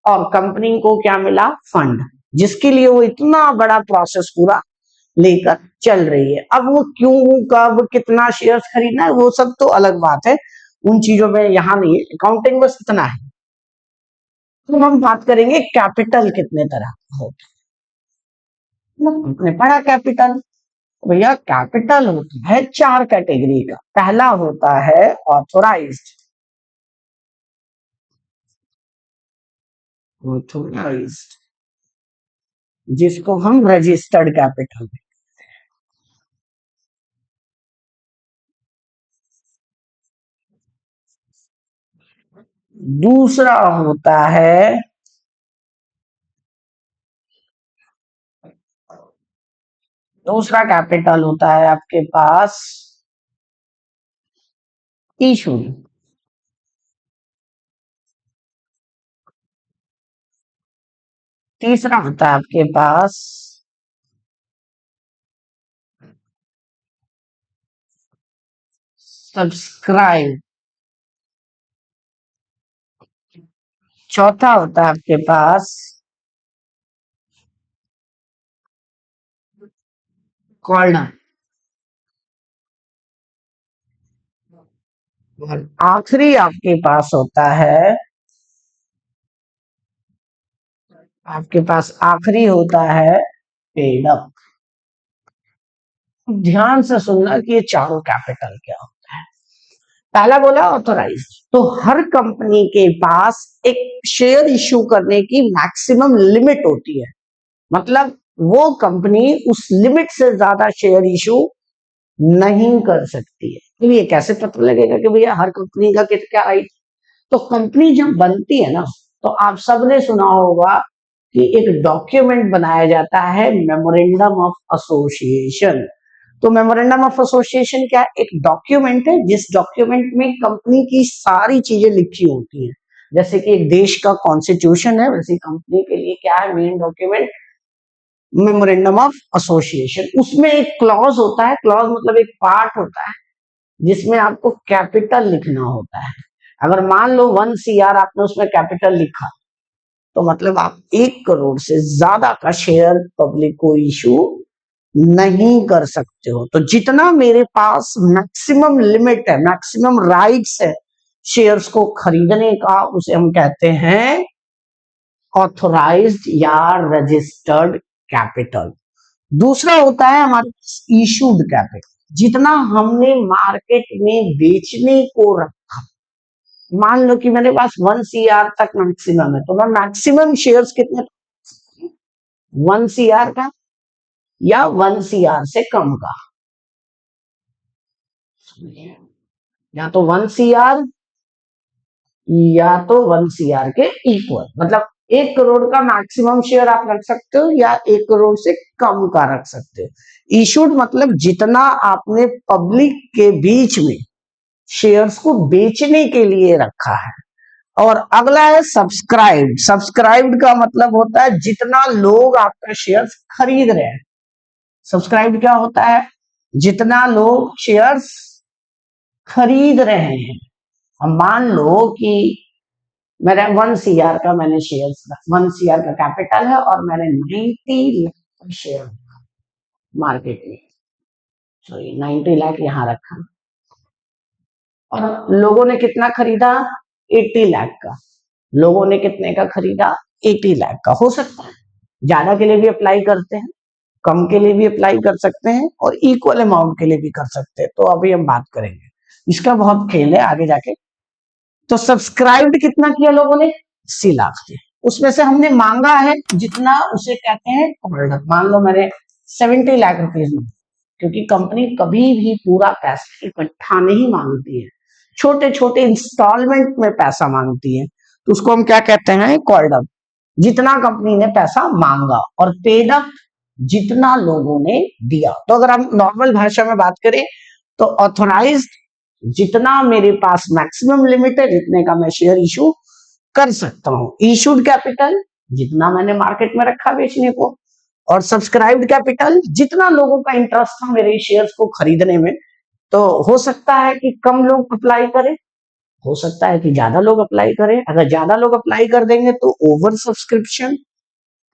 और कंपनी को क्या मिला, फंड, जिसके लिए वो इतना बड़ा प्रोसेस पूरा लेकर चल रही है। अब वो क्यों, कब, कितना शेयर्स खरीदना है, वो सब तो अलग बात है, उन चीजों में यहां नहीं है, अकाउंटिंग बस इतना है। तो हम बात करेंगे कैपिटल कितने तरह का होता है। आपने पढ़ा कैपिटल, भैया कैपिटल होता है चार कैटेगरी का। पहला होता है ऑथोराइज्ड, ऑथोराइज्ड जिसको हम रजिस्टर्ड कैपिटल। दूसरा होता है, दूसरा कैपिटल होता है आपके पास इशूड। तीसरा होता है आपके पास सब्सक्राइब। चौथा होता है आपके पास कॉल्ड। और आखिरी आपके पास होता है, आपके पास आखिरी होता है पेड अप। ध्यान से सुनना कि ये चारों कैपिटल क्या होता है। पहला बोला ऑथोराइज्ड, तो हर कंपनी के पास एक शेयर इश्यू करने की मैक्सिमम लिमिट होती है, मतलब वो कंपनी उस लिमिट से ज्यादा शेयर इशू नहीं कर सकती है। तो ये कैसे पता लगेगा कि भैया हर कंपनी का क्या राइट। तो कंपनी जब बनती है ना, तो आप सबने सुना होगा कि एक डॉक्यूमेंट बनाया जाता है, मेमोरेंडम ऑफ एसोसिएशन। तो मेमोरेंडम ऑफ एसोसिएशन क्या है, एक डॉक्यूमेंट है जिस डॉक्यूमेंट में कंपनी की सारी चीजें लिखी होती हैं। जैसे कि एक देश का कॉन्स्टिट्यूशन है, वैसे कंपनी के लिए क्या है main document, memorandum of association. उसमें एक क्लॉज होता है, क्लॉज मतलब एक पार्ट होता है जिसमें आपको कैपिटल लिखना होता है। अगर मान लो 1 CR आपने उसमें कैपिटल लिखा, तो मतलब आप 1 करोड़ से ज्यादा का शेयर पब्लिक को इशू नहीं कर सकते हो। तो जितना मेरे पास मैक्सिमम लिमिट है, मैक्सिमम राइट्स है शेयर्स को खरीदने का, उसे हम कहते हैं ऑथोराइज्ड या रजिस्टर्ड कैपिटल। दूसरा होता है हमारे इशूड कैपिटल, जितना हमने मार्केट में बेचने को रखा। मान लो कि मेरे पास 1 CR तक मैक्सिमम है, तो मैं मैक्सिमम शेयर्स कितने, 1 CR का या 1 CR से कम का, या तो 1 CR या तो 1 CR के इक्वल, मतलब 1 करोड़ का मैक्सिमम शेयर आप रख सकते हो या 1 करोड़ से कम का रख सकते हो। इशूड मतलब जितना आपने पब्लिक के बीच में शेयर्स को बेचने के लिए रखा है। और अगला है सब्सक्राइब्ड। सब्सक्राइब्ड का मतलब होता है जितना लोग आपका शेयर्स खरीद रहे हैं। सब्सक्राइब्ड क्या होता है? जितना लोग शेयर्स खरीद रहे हैं। हम मान लो कि मेरा 1 CR का मैंने शेयर्स 1 CR का कैपिटल है और मैंने 90 लाख शेयर मार्केट में, सॉरी 90 लाख यहाँ रखा और लोगों ने कितना खरीदा? 80 लाख का। लोगों ने कितने का खरीदा? 80 लाख का। हो सकता है ज्यादा के लिए भी अप्लाई करते हैं, कम के लिए भी अप्लाई कर सकते हैं और इक्वल अमाउंट के लिए भी कर सकते हैं। तो अभी हम बात करेंगे, इसका बहुत खेल है आगे जाके। तो सब्सक्राइब्ड कितना किया लोगों ने? 80 लाख के। उसमें से हमने मांगा है जितना, उसे कहते हैं होल्डर। मान लो मैंने 70 लाख रुपीज मांगा, क्योंकि कंपनी कभी भी पूरा पैसा इकट्ठा नहीं मांगती है, छोटे छोटे इंस्टॉलमेंट में पैसा मांगती है। तो उसको हम क्या कहते हैं? Called up. जितना कंपनी ने पैसा मांगा, और पेड अप जितना लोगों ने दिया। तो अगर हम नॉर्मल भाषा में बात करें तो ऑथोराइज्ड जितना मेरे पास मैक्सिमम लिमिट है, जितने का मैं शेयर इशू कर सकता हूं। इशूड कैपिटल जितना मैंने मार्केट में रखा बेचने को, और सब्सक्राइब्ड कैपिटल जितना लोगों का इंटरेस्ट था मेरे शेयर्स को खरीदने में। तो हो सकता है कि कम लोग अप्लाई करें, हो सकता है कि ज्यादा लोग अप्लाई करें। अगर ज्यादा लोग अप्लाई कर देंगे तो ओवर सब्सक्रिप्शन,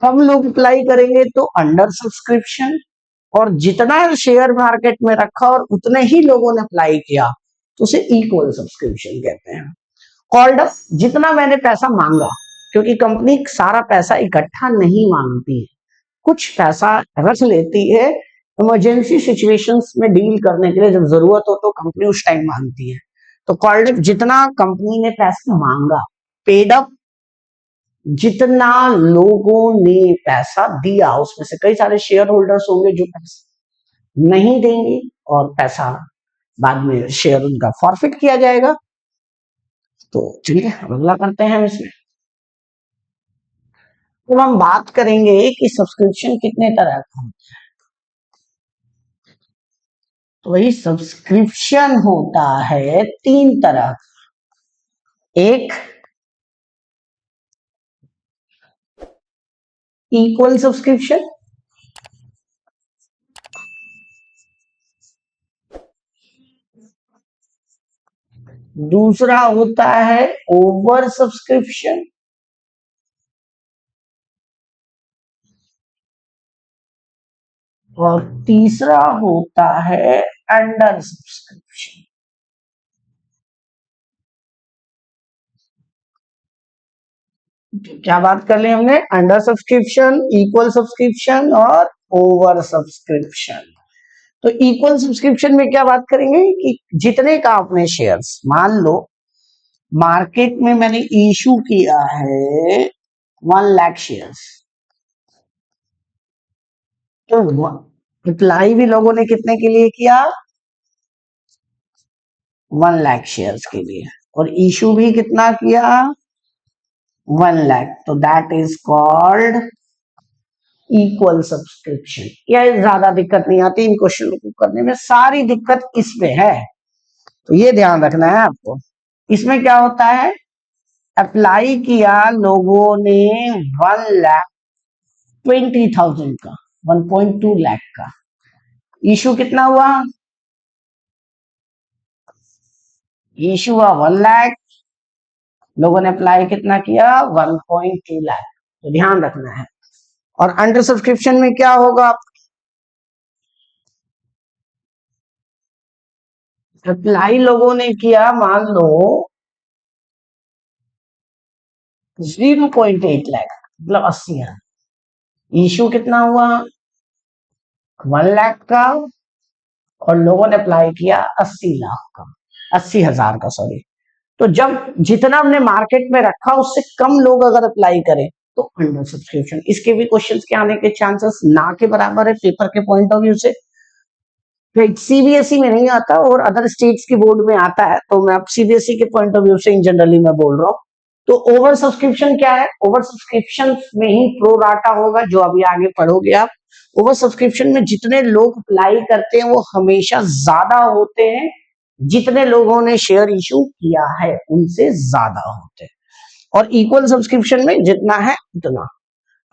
कम लोग अप्लाई करेंगे तो अंडर सब्सक्रिप्शन। और जितना शेयर मार्केट में रखा और उतने ही लोगों ने अप्लाई किया तो उसे इक्वल सब्सक्रिप्शन कहते हैं। कॉल्ड अप जितना मैंने पैसा मांगा, क्योंकि कंपनी सारा पैसा इकट्ठा नहीं मांगती है, कुछ पैसा रख लेती है इमरजेंसी सिचुएशंस में डील करने के लिए। जब जरूरत हो तो कंपनी उस टाइम मांगती है। तो कॉल्ड अप जितना कंपनी ने पैसा मांगा। पेड अप जितना लोगों ने पैसा दिया, उसमें से कई सारे शेयर होल्डर्स होंगे जो पैसा नहीं देंगे और पैसा बाद में शेयर उनका फॉरफिट किया जाएगा। तो चलिए अगला करते हैं हम इसमें। तो हम बात करेंगे कि सब्सक्रिप्शन कितने तरह का होता है। तो वही सब्सक्रिप्शन होता है 3 तरह। एक इक्वल सब्सक्रिप्शन, दूसरा होता है ओवर सब्सक्रिप्शन, और तीसरा होता है अंडर सब्सक्रिप्शन। क्या बात कर ली हमने? अंडर सब्सक्रिप्शन, इक्वल सब्सक्रिप्शन और ओवर सब्सक्रिप्शन। तो इक्वल सब्सक्रिप्शन में क्या बात करेंगे कि जितने का आपने शेयर्स, मान लो मार्केट में मैंने इशू किया है 1 लाख शेयर्स, तो अप्लाई भी लोगों ने कितने के लिए किया? 1 लाख शेयर्स के लिए। और इशू भी कितना किया? 1 लाख। तो that is called equal subscription. यह ज्यादा दिक्कत नहीं आती इन क्वेश्चन को करने में, सारी दिक्कत इसमें है। तो ये ध्यान रखना है आपको। इसमें क्या होता है? अप्लाई किया लोगों ने 1,20,000 का, 1.2 लाख का। इशू कितना हुआ? इशू हुआ 1 लाख, लोगों ने अप्लाई कितना किया? 1.2 लाख। तो ध्यान रखना है। और अंडर सब्सक्रिप्शन में क्या होगा? अप्लाई लोगों ने किया मान लो 0.8 लाख, मतलब 80,000। इशू कितना हुआ? 1 लाख का, और लोगों ने अप्लाई किया 80 लाख का, 80,000 का, सॉरी। तो जब जितना हमने मार्केट में रखा उससे कम लोग अगर अप्लाई करें तो अंडर सब्सक्रिप्शन। इसके भी क्वेश्चंस के आने के चांसेस ना के बराबर है पेपर के पॉइंट ऑफ व्यू से। सीबीएसई में नहीं आता और अदर स्टेट्स की बोर्ड में आता है, तो मैं अब सीबीएसई के पॉइंट ऑफ व्यू से इन जनरली मैं बोल रहा हूँ। तो ओवर सब्सक्रिप्शन क्या है? ओवर सब्सक्रिप्शन में ही प्रो राटा होगा, जो अभी आगे पढ़ोगे आप। ओवर सब्सक्रिप्शन में जितने लोग अप्लाई करते हैं वो हमेशा ज्यादा होते हैं, जितने लोगों ने शेयर इशू किया है उनसे ज्यादा होते हैं। और इक्वल सब्सक्रिप्शन में जितना है उतना।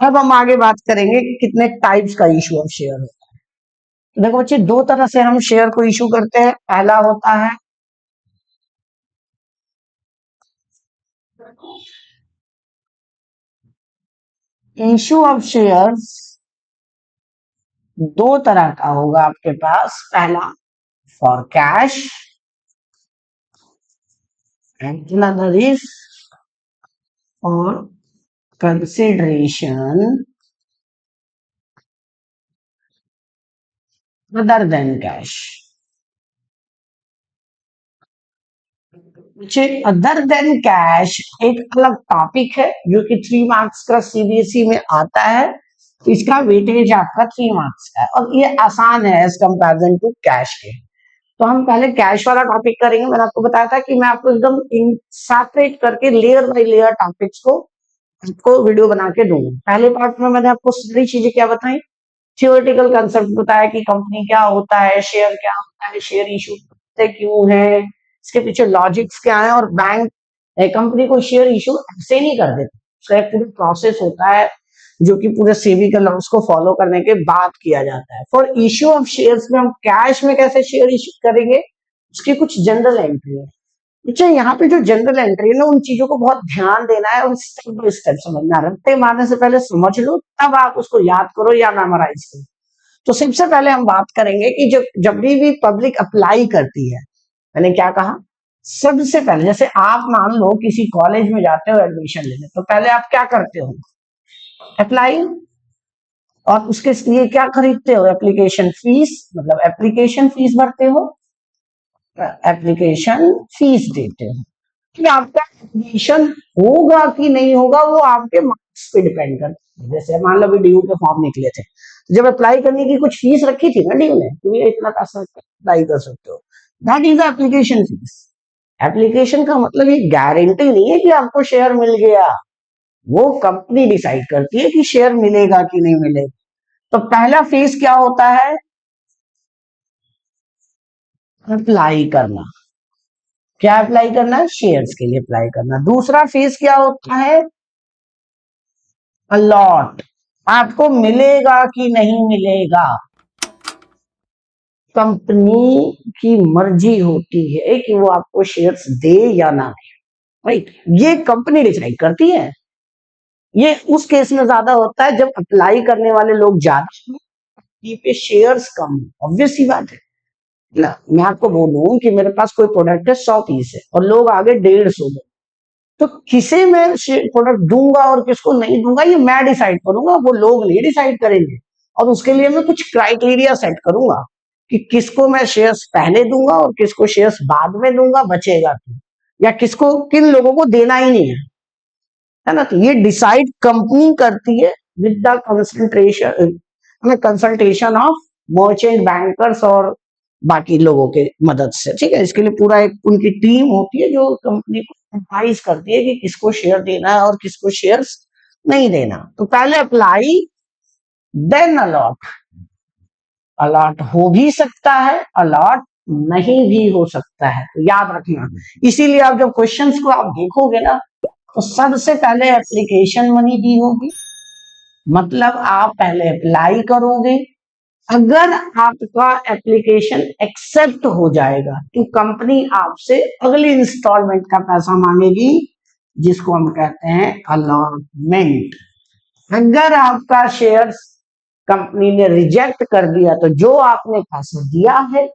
अब हम आगे बात करेंगे कि कितने टाइप्स का इशू ऑफ शेयर होता है। तो देखो बच्चे, दो तरह से हम शेयर को इशू करते हैं। पहला होता है इशू ऑफ शेयर्स, दो तरह का होगा आपके पास। पहला for cash and another is for consideration other than cash। Other than cash एक अलग टॉपिक है जो कि 3 मार्क्स का सीबीएसई में आता है। तो इसका वेटेज आपका 3 मार्क्स का है और ये आसान है एज कंपेरिजन टू कैश के। तो हम पहले कैश वाला टॉपिक करेंगे। मैंने आपको बताया था कि मैं आपको एकदम सेपरेट करके लेयर बाय लेयर टॉपिक्स को आपको वीडियो बना के दूंगा। पहले पार्ट में मैंने आपको सारी चीजें क्या बताई, थियोरेटिकल कंसेप्ट बताया कि कंपनी क्या होता है, शेयर क्या होता है, शेयर इशू करते क्यों है, इसके पीछे लॉजिक्स क्या है। और बैंक कंपनी को शेयर इशू ऐसे नहीं कर देते, उसका एक पूरा प्रोसेस होता है जो कि पूरे सेबी के लॉस को फॉलो करने के बाद किया जाता है। फॉर इशू ऑफ शेयर्स में हम कैश में कैसे शेयर इशू करेंगे, उसकी कुछ जनरल एंट्री है। अच्छा, यहाँ पे जो जनरल एंट्री है ना, उन चीजों को बहुत ध्यान देना है और स्टेप बाय स्टेप समझना। रट्टे मारने से पहले समझ लो, तब आप उसको याद करो या मेमोराइज करो। तो सबसे पहले हम बात करेंगे कि जब जब भी पब्लिक अप्लाई करती है, मैंने क्या कहा, सबसे पहले जैसे आप मान लो किसी कॉलेज में जाते हो एडमिशन लेने, तो पहले आप क्या करते हो, अप्लाई। और उसके लिए क्या खरीदते हो, एप्लीकेशन फीस, मतलब एप्लीकेशन फीस भरते हो, एप्लीकेशन फीस देते हो। कि आपका एडमिशन होगा कि नहीं होगा वो आपके मार्क्स पे डिपेंड करता है। जैसे मान लो अभी ड्यू के फॉर्म निकले थे, जब अप्लाई करने की कुछ फीस रखी थी ना ड्यू ने, तो ये इतना पैसा अप्लाई कर सकते हो, that is application fees. Application का मतलब ये गारंटी नहीं है कि आपको शेयर मिल गया, वो कंपनी डिसाइड करती है कि शेयर मिलेगा कि नहीं मिलेगा। तो पहला फेज क्या होता है, अप्लाई करना। क्या अप्लाई करना है, शेयर्स के लिए अप्लाई करना। दूसरा फेज क्या होता है, अलॉट। आपको मिलेगा कि नहीं मिलेगा, कंपनी की मर्जी होती है कि वो आपको शेयर्स दे या ना दे, राइट। ये कंपनी डिसाइड करती है। ये उस केस में ज्यादा होता है जब अप्लाई करने वाले लोग ज्यादा हैं, कंपनी पे शेयर्स कम। ऑब्वियस सी बात है ना। मैं आपको बोलूं कि मेरे पास कोई प्रोडक्ट है 100 पीस है और लोग आगे 150 दो, तो किसे मैं प्रोडक्ट दूंगा और किसको नहीं दूंगा ये मैं डिसाइड करूंगा, वो लोग नहीं डिसाइड करेंगे। और उसके लिए मैं कुछ क्राइटेरिया सेट करूंगा कि किसको मैं शेयर्स पहले दूंगा और किसको शेयर्स बाद में दूंगा, बचेगा तो, या किसको, किन लोगों को देना ही नहीं है ना। तो ये डिसाइड कंपनी करती है with the concentration consultation of merchant bankers और बाकी लोगों के मदद से, ठीक है। इसके लिए पूरा एक उनकी टीम होती है जो कंपनी को एडवाइस करती है कि किसको शेयर देना है और किसको शेयर्स नहीं देना। तो पहले अप्लाई, देन अलॉट। अलॉट हो भी सकता है, अलॉट नहीं भी हो सकता है, तो याद रखना। इसीलिए आप जब क्वेश्चंस को आप देखोगे ना, तो सबसे पहले एप्लीकेशन मनी दी होगी, मतलब आप पहले अप्लाई करोगे। अगर आपका एप्लीकेशन एक्सेप्ट हो जाएगा तो कंपनी आपसे अगली इंस्टॉलमेंट का पैसा मांगेगी, जिसको हम कहते हैं अलॉटमेंट। अगर आपका शेयर्स कंपनी ने रिजेक्ट कर दिया तो जो आपने पैसा दिया है,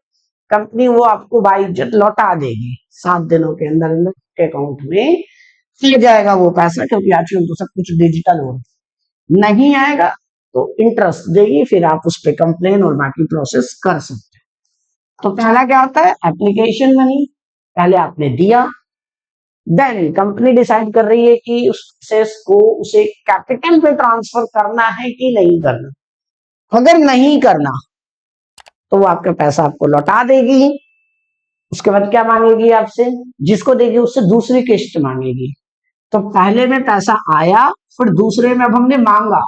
कंपनी वो आपको बाइज्जत लौटा देगी 7 दिनों के अंदर अंदर अकाउंट में आ जाएगा वो पैसा, क्योंकि आजकल तो सब कुछ डिजिटल हो रहा है। नहीं आएगा तो इंटरेस्ट देगी, फिर आप उस पर कंप्लेन और बाकी प्रोसेस कर सकते हैं। तो पहला क्या होता है, एप्लीकेशन मनी, पहले आपने दिया। देन कंपनी डिसाइड कर रही है कि उस प्रोसेस को उसे कैपिटल पे ट्रांसफर करना है कि नहीं करना। अगर नहीं करना तो वो आपका पैसा आपको लौटा देगी। उसके बाद क्या मांगेगी आपसे, जिसको देगी उससे दूसरी किस्त मांगेगी। तो पहले में पैसा आया, फिर दूसरे में अब हमने मांगा,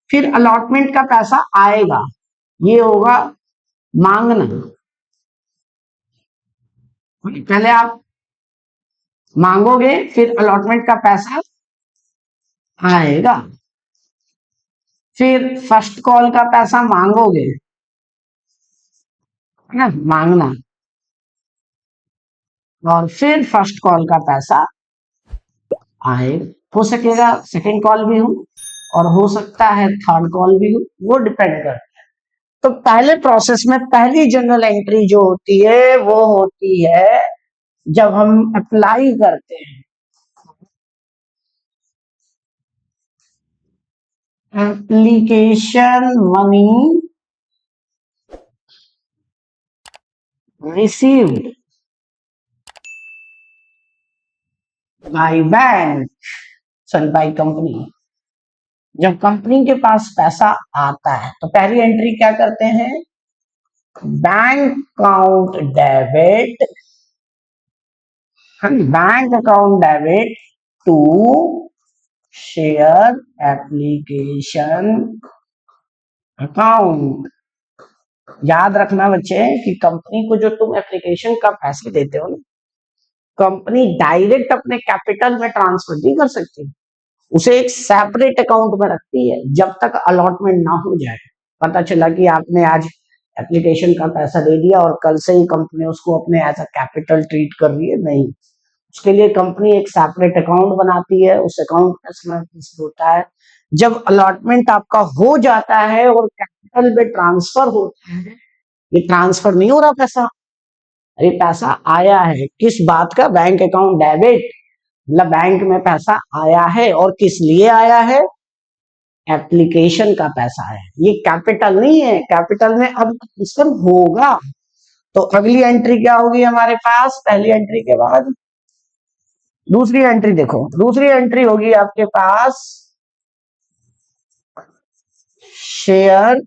फिर अलॉटमेंट का पैसा आएगा, ये होगा मांगना। पहले आप मांगोगे, फिर अलॉटमेंट का पैसा आएगा, फिर फर्स्ट कॉल का पैसा मांगोगे, है ना, मांगना, और फिर फर्स्ट कॉल का पैसा आए। हो सकेगा सेकंड कॉल भी हो और हो सकता है थर्ड कॉल भी हो, वो डिपेंड करता है। तो पहले प्रोसेस में पहली जनरल एंट्री जो होती है वो होती है जब हम अप्लाई करते हैं, application money received by bank, sorry by company. जब कंपनी के पास पैसा आता है तो पहली एंट्री क्या करते हैं, bank account debit, bank account debit to share application account. याद रखना बच्चे कि कंपनी को जो तुम एप्लीकेशन का पैसे देते हो ना, कंपनी डायरेक्ट अपने कैपिटल में ट्रांसफर नहीं कर सकती, उसे एक सेपरेट अकाउंट में रखती है जब तक अलॉटमेंट ना हो जाए। पता चला कि आपने आज एप्लीकेशन का पैसा दे दिया और कल से ही कंपनी उसको अपने एज अ कैपिटल ट्रीट कर रही है, नहीं। उसके लिए कंपनी एक सेपरेट अकाउंट बनाती है, उस अकाउंट में समय होता है। जब अलॉटमेंट आपका हो जाता है और कैपिटल में ट्रांसफर होता है, ये ट्रांसफर नहीं हो रहा पैसा, अरे पैसा आया है, किस बात का, बैंक अकाउंट डेबिट, मतलब बैंक में पैसा आया है, और किस लिए आया है, एप्लीकेशन का पैसा है, ये कैपिटल नहीं है, कैपिटल में अब ट्रांसफर होगा। तो अगली एंट्री क्या होगी हमारे पास, पहली एंट्री के बाद दूसरी एंट्री देखो, दूसरी एंट्री होगी आपके पास share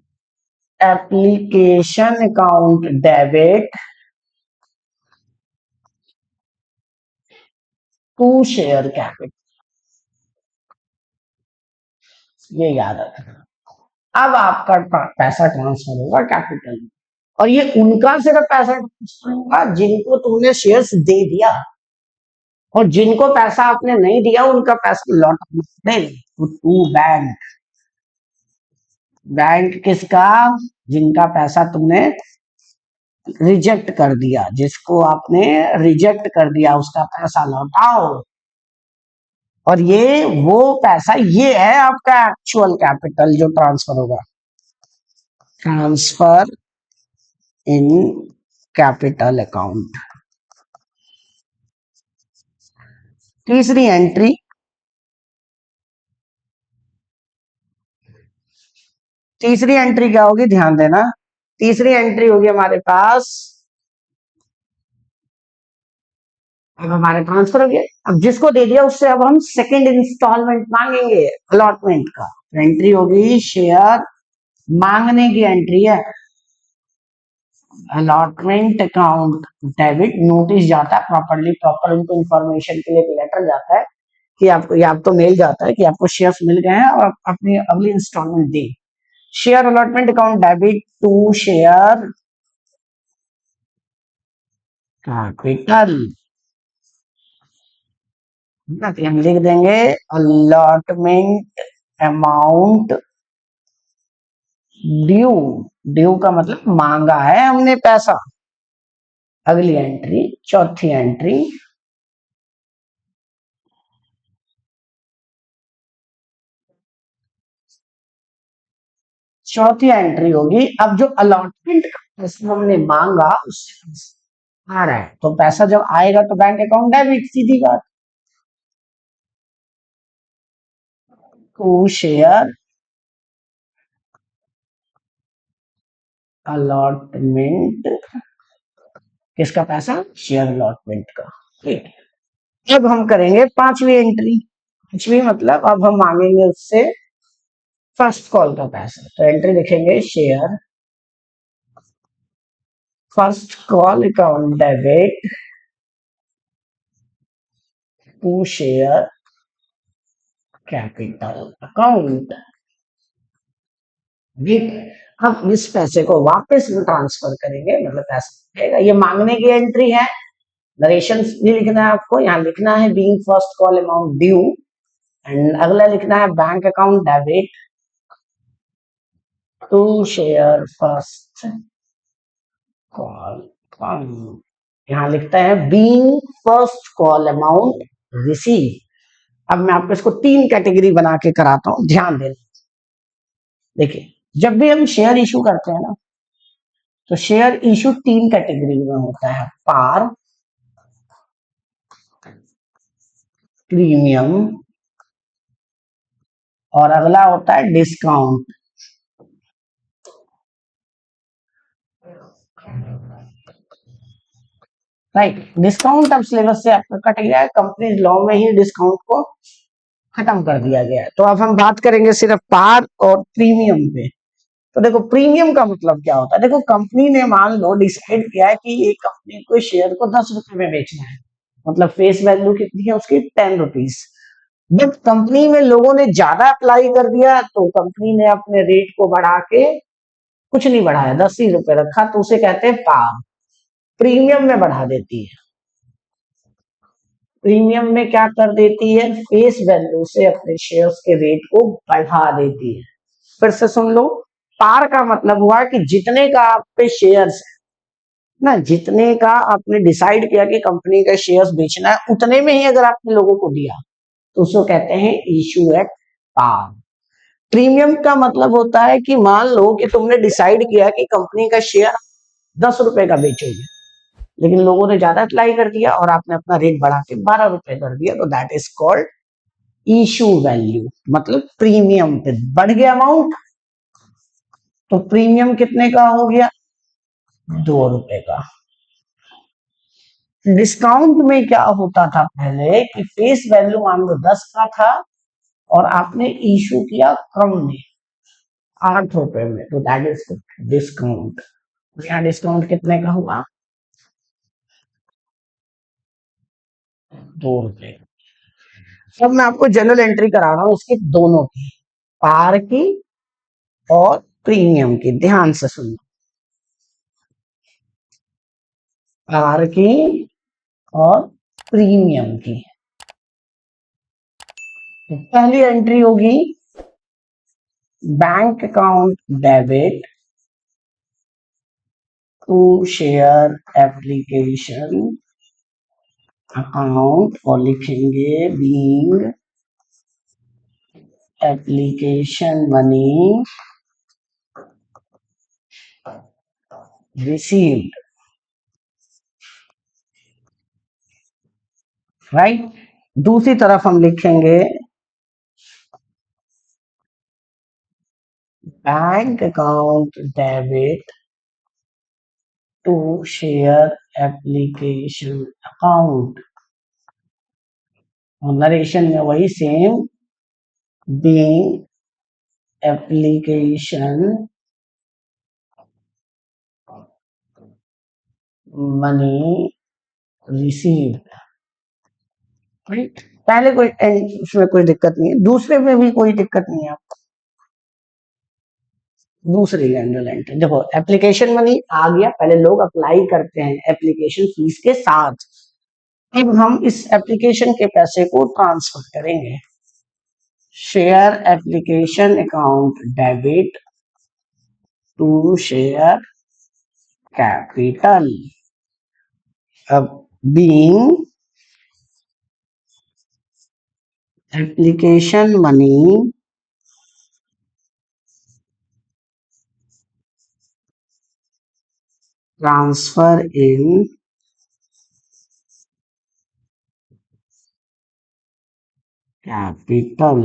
application account debit to share capital, ये याद रखना। अब आपका पैसा ट्रांसफर होगा कैपिटल में, और ये उनका सिर्फ पैसा ट्रांसफर होगा जिनको तुमने शेयर्स दे दिया, और जिनको पैसा आपने नहीं दिया उनका पैसा लौटा नहीं। तो टू बैंक, बैंक किसका, जिनका पैसा तुमने रिजेक्ट कर दिया, जिसको आपने रिजेक्ट कर दिया उसका पैसा लौटाओ। और ये वो पैसा, ये है आपका एक्चुअल कैपिटल जो ट्रांसफर होगा, ट्रांसफर इन कैपिटल अकाउंट। तीसरी एंट्री, तीसरी एंट्री क्या होगी, ध्यान देना, तीसरी एंट्री होगी हमारे पास, अब हमारे ट्रांसफर हो गया, अब जिसको दे दिया उससे अब हम सेकंड इंस्टॉलमेंट मांगेंगे अलॉटमेंट का। एंट्री होगी शेयर, मांगने की एंट्री है, अलॉटमेंट अकाउंट डेबिट, नोटिस जाता है प्रॉपरली, प्रॉपर इनको इंफॉर्मेशन के लिए एक लेटर जाता है कि आपको, ये आपको मेल जाता है कि आपको शेयर्स मिल गए हैं और आप अपनी अगली इंस्टॉलमेंट दें। Share allotment account debit to share capital, हम लिख देंगे अलॉटमेंट अमाउंट ड्यू, ड्यू का मतलब मांगा है हमने पैसा। अगली एंट्री, चौथी एंट्री, चौथी एंट्री होगी, अब जो अलॉटमेंट का पैसा हमने मांगा उससे आ रहा है, तो पैसा जब आएगा तो बैंक अकाउंट डेबिट, सीधी बात, टू शेयर अलॉटमेंट, किसका पैसा, शेयर अलॉटमेंट का। ठीक, अब हम करेंगे पांचवी एंट्री, पांचवी मतलब अब हम मांगेंगे उससे फर्स्ट कॉल का पैसा। तो एंट्री लिखेंगे share first call account debit to share capital account. ये हम इस पैसे को वापस ट्रांसफर करेंगे, मतलब पैसा मिलेगा। ये मांगने की एंट्री है, नरेशन भी लिखना है आपको। यहाँ लिखना है being first call amount due, and अगला लिखना है bank account debit to share first call fund. यहाँ लिखता है being first call amount receive. अब मैं आपको इसको तीन कैटेगरी बना के कराता हूं, ध्यान देना। देखिए, जब भी हम शेयर इशू करते हैं ना, तो शेयर इशू तीन कैटेगरी में होता है, पार, प्रीमियम, और अगला होता है डिस्काउंट। राइट, डिस्काउंट अब सिलेबस से आपका कट गया है, कंपनी लॉ में ही डिस्काउंट को खत्म कर दिया गया है। तो अब हम बात करेंगे सिर्फ पार और प्रीमियम पे। तो देखो, प्रीमियम का मतलब क्या होता है। देखो, कंपनी ने मान लो डिसाइड किया है कि ये कंपनी को शेयर को 10 रुपए में बेचना है, मतलब फेस वैल्यू कितनी है उसकी, 10 रुपीज। बट कंपनी में लोगों ने ज्यादा अप्लाई कर दिया, तो कंपनी ने अपने रेट को बढ़ा के कुछ नहीं बढ़ाया, 10 ही रुपए रखा, तो उसे कहते हैं पार। प्रीमियम में बढ़ा देती है। प्रीमियम में क्या कर देती है, फेस वैल्यू से अपने शेयर्स के रेट को बढ़ा देती है। फिर से सुन लो, पार का मतलब हुआ कि जितने का आप पे शेयर्स है ना, जितने का आपने डिसाइड किया कि कंपनी का शेयर्स बेचना है, उतने में ही अगर आपने लोगों को दिया, तो उसको कहते हैं इशू एट पार। प्रीमियम का मतलब होता है कि मान लो कि तुमने डिसाइड किया कि कंपनी का शेयर 10 रुपए का बेचोगे, लेकिन लोगों ने ज्यादा अप्लाई कर दिया और आपने अपना रेट बढ़ा के 12 रुपए कर दिया, तो that is called issue value. मतलब प्रीमियम पे बढ़ गया अमाउंट, तो प्रीमियम कितने का हो गया, 2 रुपए का। डिस्काउंट में क्या होता था पहले कि फेस वैल्यू मान लो 10 का था, और आपने इशू किया कम में, 8 रुपए में, तो दैट इज डिस्काउंट। यहाँ डिस्काउंट कितने का हुआ, 2 रुपए। अब मैं आपको जनरल एंट्री करा रहा हूं उसकी, दोनों की, पार की और प्रीमियम की। ध्यान से सुनना, पार की और प्रीमियम की। तो पहली एंट्री होगी bank account debit to share application account, और लिखेंगे being application money received. Right, दूसरी तरफ हम लिखेंगे bank account debit to share application account, और नरेशन में वही same, being application money received. Right, पहले कोई उसमें कोई दिक्कत नहीं है, दूसरे में भी कोई दिक्कत नहीं है। दूसरी जनरल एंट्री देखो, एप्लीकेशन मनी आ गया, पहले लोग अप्लाई करते हैं एप्लीकेशन फीस के साथ। अब हम इस एप्लीकेशन के पैसे को ट्रांसफर करेंगे, share application account debit to share capital. अब being application money transfer in capital.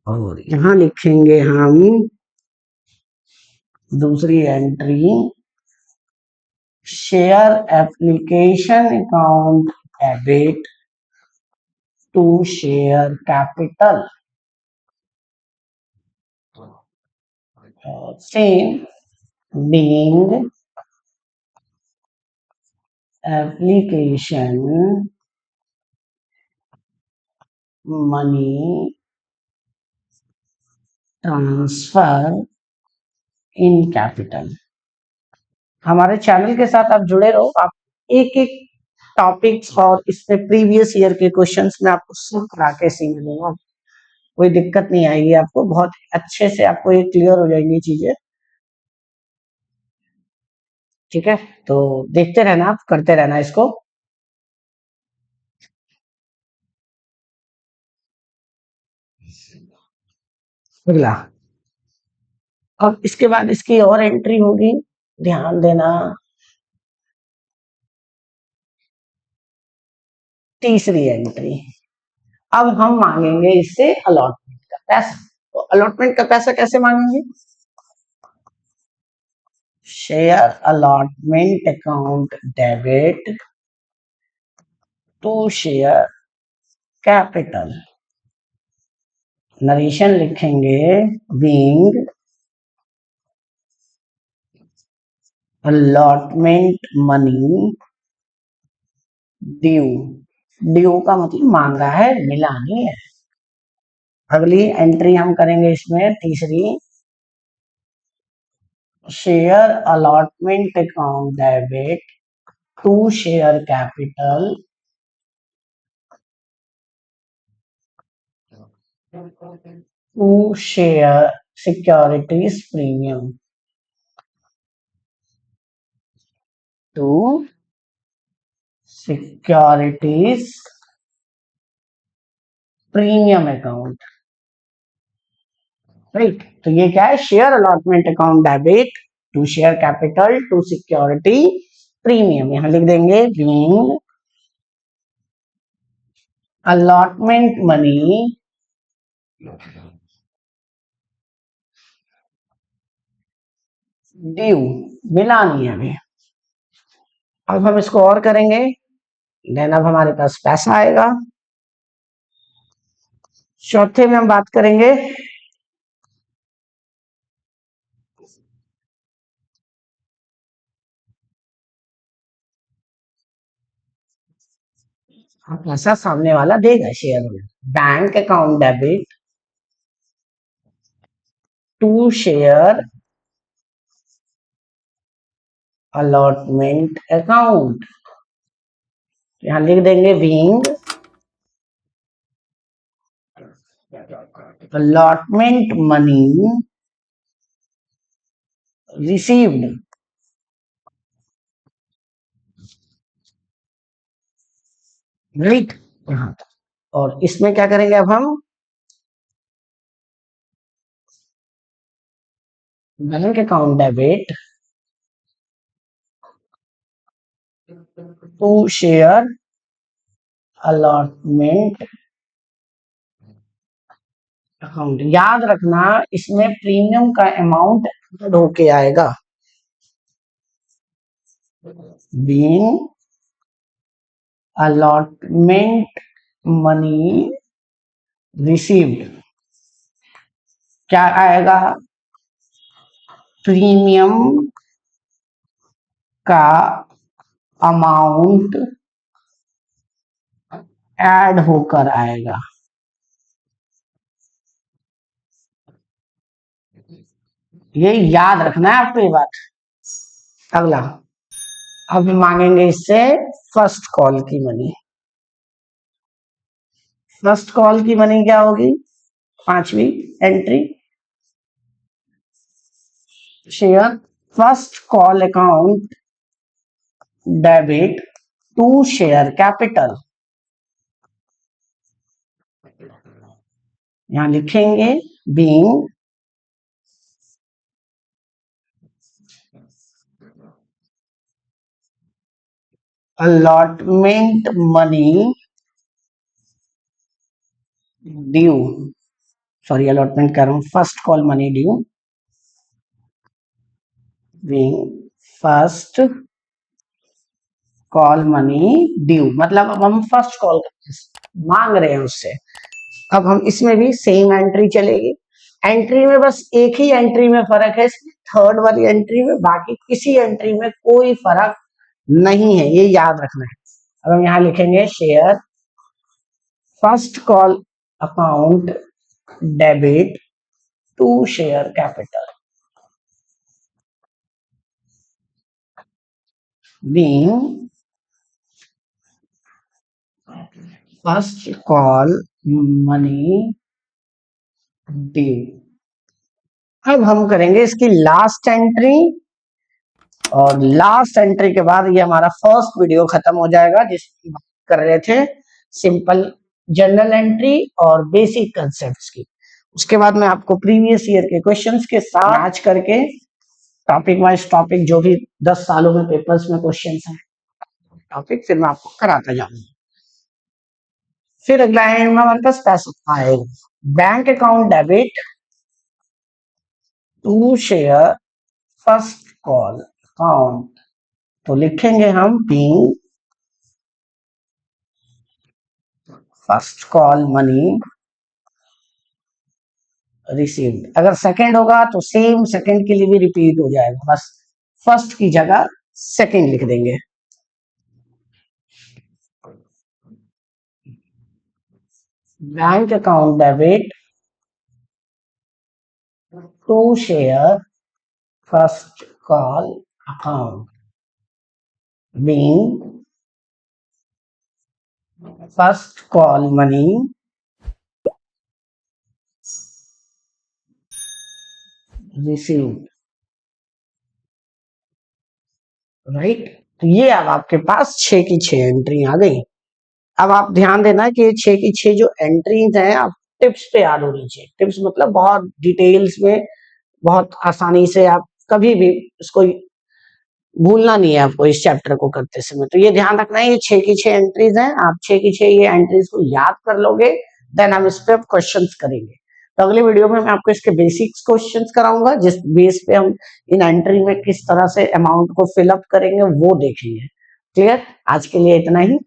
और यहां लिखेंगे हम दूसरी entry, share application account debit to share capital. Same, being application money transfer in capital. हमारे चैनल के साथ आप जुड़े रहो, आप एक एक टॉपिक्स और इसमें प्रीवियस ईयर के क्वेश्चंस में आपको सब करा के सीख दूंगा, कोई दिक्कत नहीं आएगी आपको, बहुत अच्छे से आपको ये क्लियर हो जाएंगी चीजें। ठीक है, तो देखते रहना, आप करते रहना इसको। अगला, अब इसके बाद इसकी और एंट्री होगी, ध्यान देना। तीसरी एंट्री, अब हम मांगेंगे इससे अलॉटमेंट का पैसा। तो अलॉटमेंट का पैसा कैसे मांगेंगे? Share allotment account debit to share capital. Narration लिखेंगे, being allotment money due. Due का मतलब मांगा है, मिला नहीं है। अगली एंट्री हम करेंगे इसमें तीसरी, share allotment account debit to share capital to share securities premium to securities premium account. Right, तो ये क्या है? Share allotment account debit to share capital to security premium. यहां लिख देंगे बीइंग अलॉटमेंट मनी ड्यू, मिला नहीं है अभी। अब हम इसको और करेंगे, देन अब हमारे पास पैसा आएगा। चौथे में हम बात करेंगे पैसा सामने वाला देगा शेयर में। Bank account debit to share allotment account. यहां लिख देंगे being allotment money received. Right, यहां तक। और इसमें क्या करेंगे अब हम? Bank account debit to share allotment account. याद रखना, इसमें प्रीमियम का अमाउंट ऐड होके आएगा। बीइंग अलॉटमेंट मनी रिसीव्ड, क्या आएगा? प्रीमियम का अमाउंट ऐड होकर आएगा। ये याद रखना है आपको ये बात। अगला, अब मांगेंगे इससे फर्स्ट कॉल की मनी। फर्स्ट कॉल की मनी क्या होगी? पांचवी एंट्री, share first call account debit to share capital. यहां लिखेंगे being allotment money due, sorry allotment कर रहा हूं, first call money due being first call money due. मतलब अब हम फर्स्ट कॉल मांग रहे हैं उससे। अब हम इसमें भी सेम एंट्री चलेगी। एंट्री में बस एक ही एंट्री में फर्क है, थर्ड वाली एंट्री में, बाकी किसी एंट्री में कोई फर्क नहीं है, ये याद रखना है। अब हम यहां लिखेंगे share first call account debit to share capital being first call money due। अब हम करेंगे इसकी लास्ट एंट्री, और लास्ट एंट्री के बाद ये हमारा फर्स्ट वीडियो खत्म हो जाएगा जिसकी बात कर रहे थे सिंपल जनरल एंट्री और बेसिक कंसेप्ट्स की। उसके बाद मैं आपको प्रीवियस ईयर के क्वेश्चंस के साथ मैच करके टॉपिक वाइज टॉपिक जो भी 10 सालों में पेपर्स में क्वेश्चंस हैं टॉपिक फिर मैं आपको कराता जाऊंगा। फिर अगला है हमारे पास पैसा आएगा, bank account debit to share first call account. तो लिखेंगे हम being first call money received. अगर सेकंड होगा तो सेम सेकंड के लिए भी रिपीट हो जाएगा, बस फर्स्ट की जगह सेकंड लिख देंगे। Bank account debit to share first call account being first call money received, right. तो ये अब आपके पास 6 की 6 एंट्री आ गई। अब आप ध्यान देना कि ये 6 की 6 जो एंट्रीज हैं आप टिप्स पे याद होनी चाहिए। टिप्स मतलब बहुत डिटेल्स में, बहुत आसानी से आप कभी भी इसको भूलना नहीं है आपको इस चैप्टर को करते समय। तो ये ध्यान रखना है ये 6 की 6 एंट्रीज हैं, आप 6 की 6 ये एंट्रीज को याद कर लोगे, देन हम इस पे क्वेश्चंस करेंगे। तो अगले वीडियो में मैं आपको इसके बेसिक्स क्वेश्चंस कराऊंगा जिस बेस पे हम इन एंट्री में किस तरह से अमाउंट को फिल अप करेंगे वो देखेंगे। क्लियर? आज के लिए इतना ही।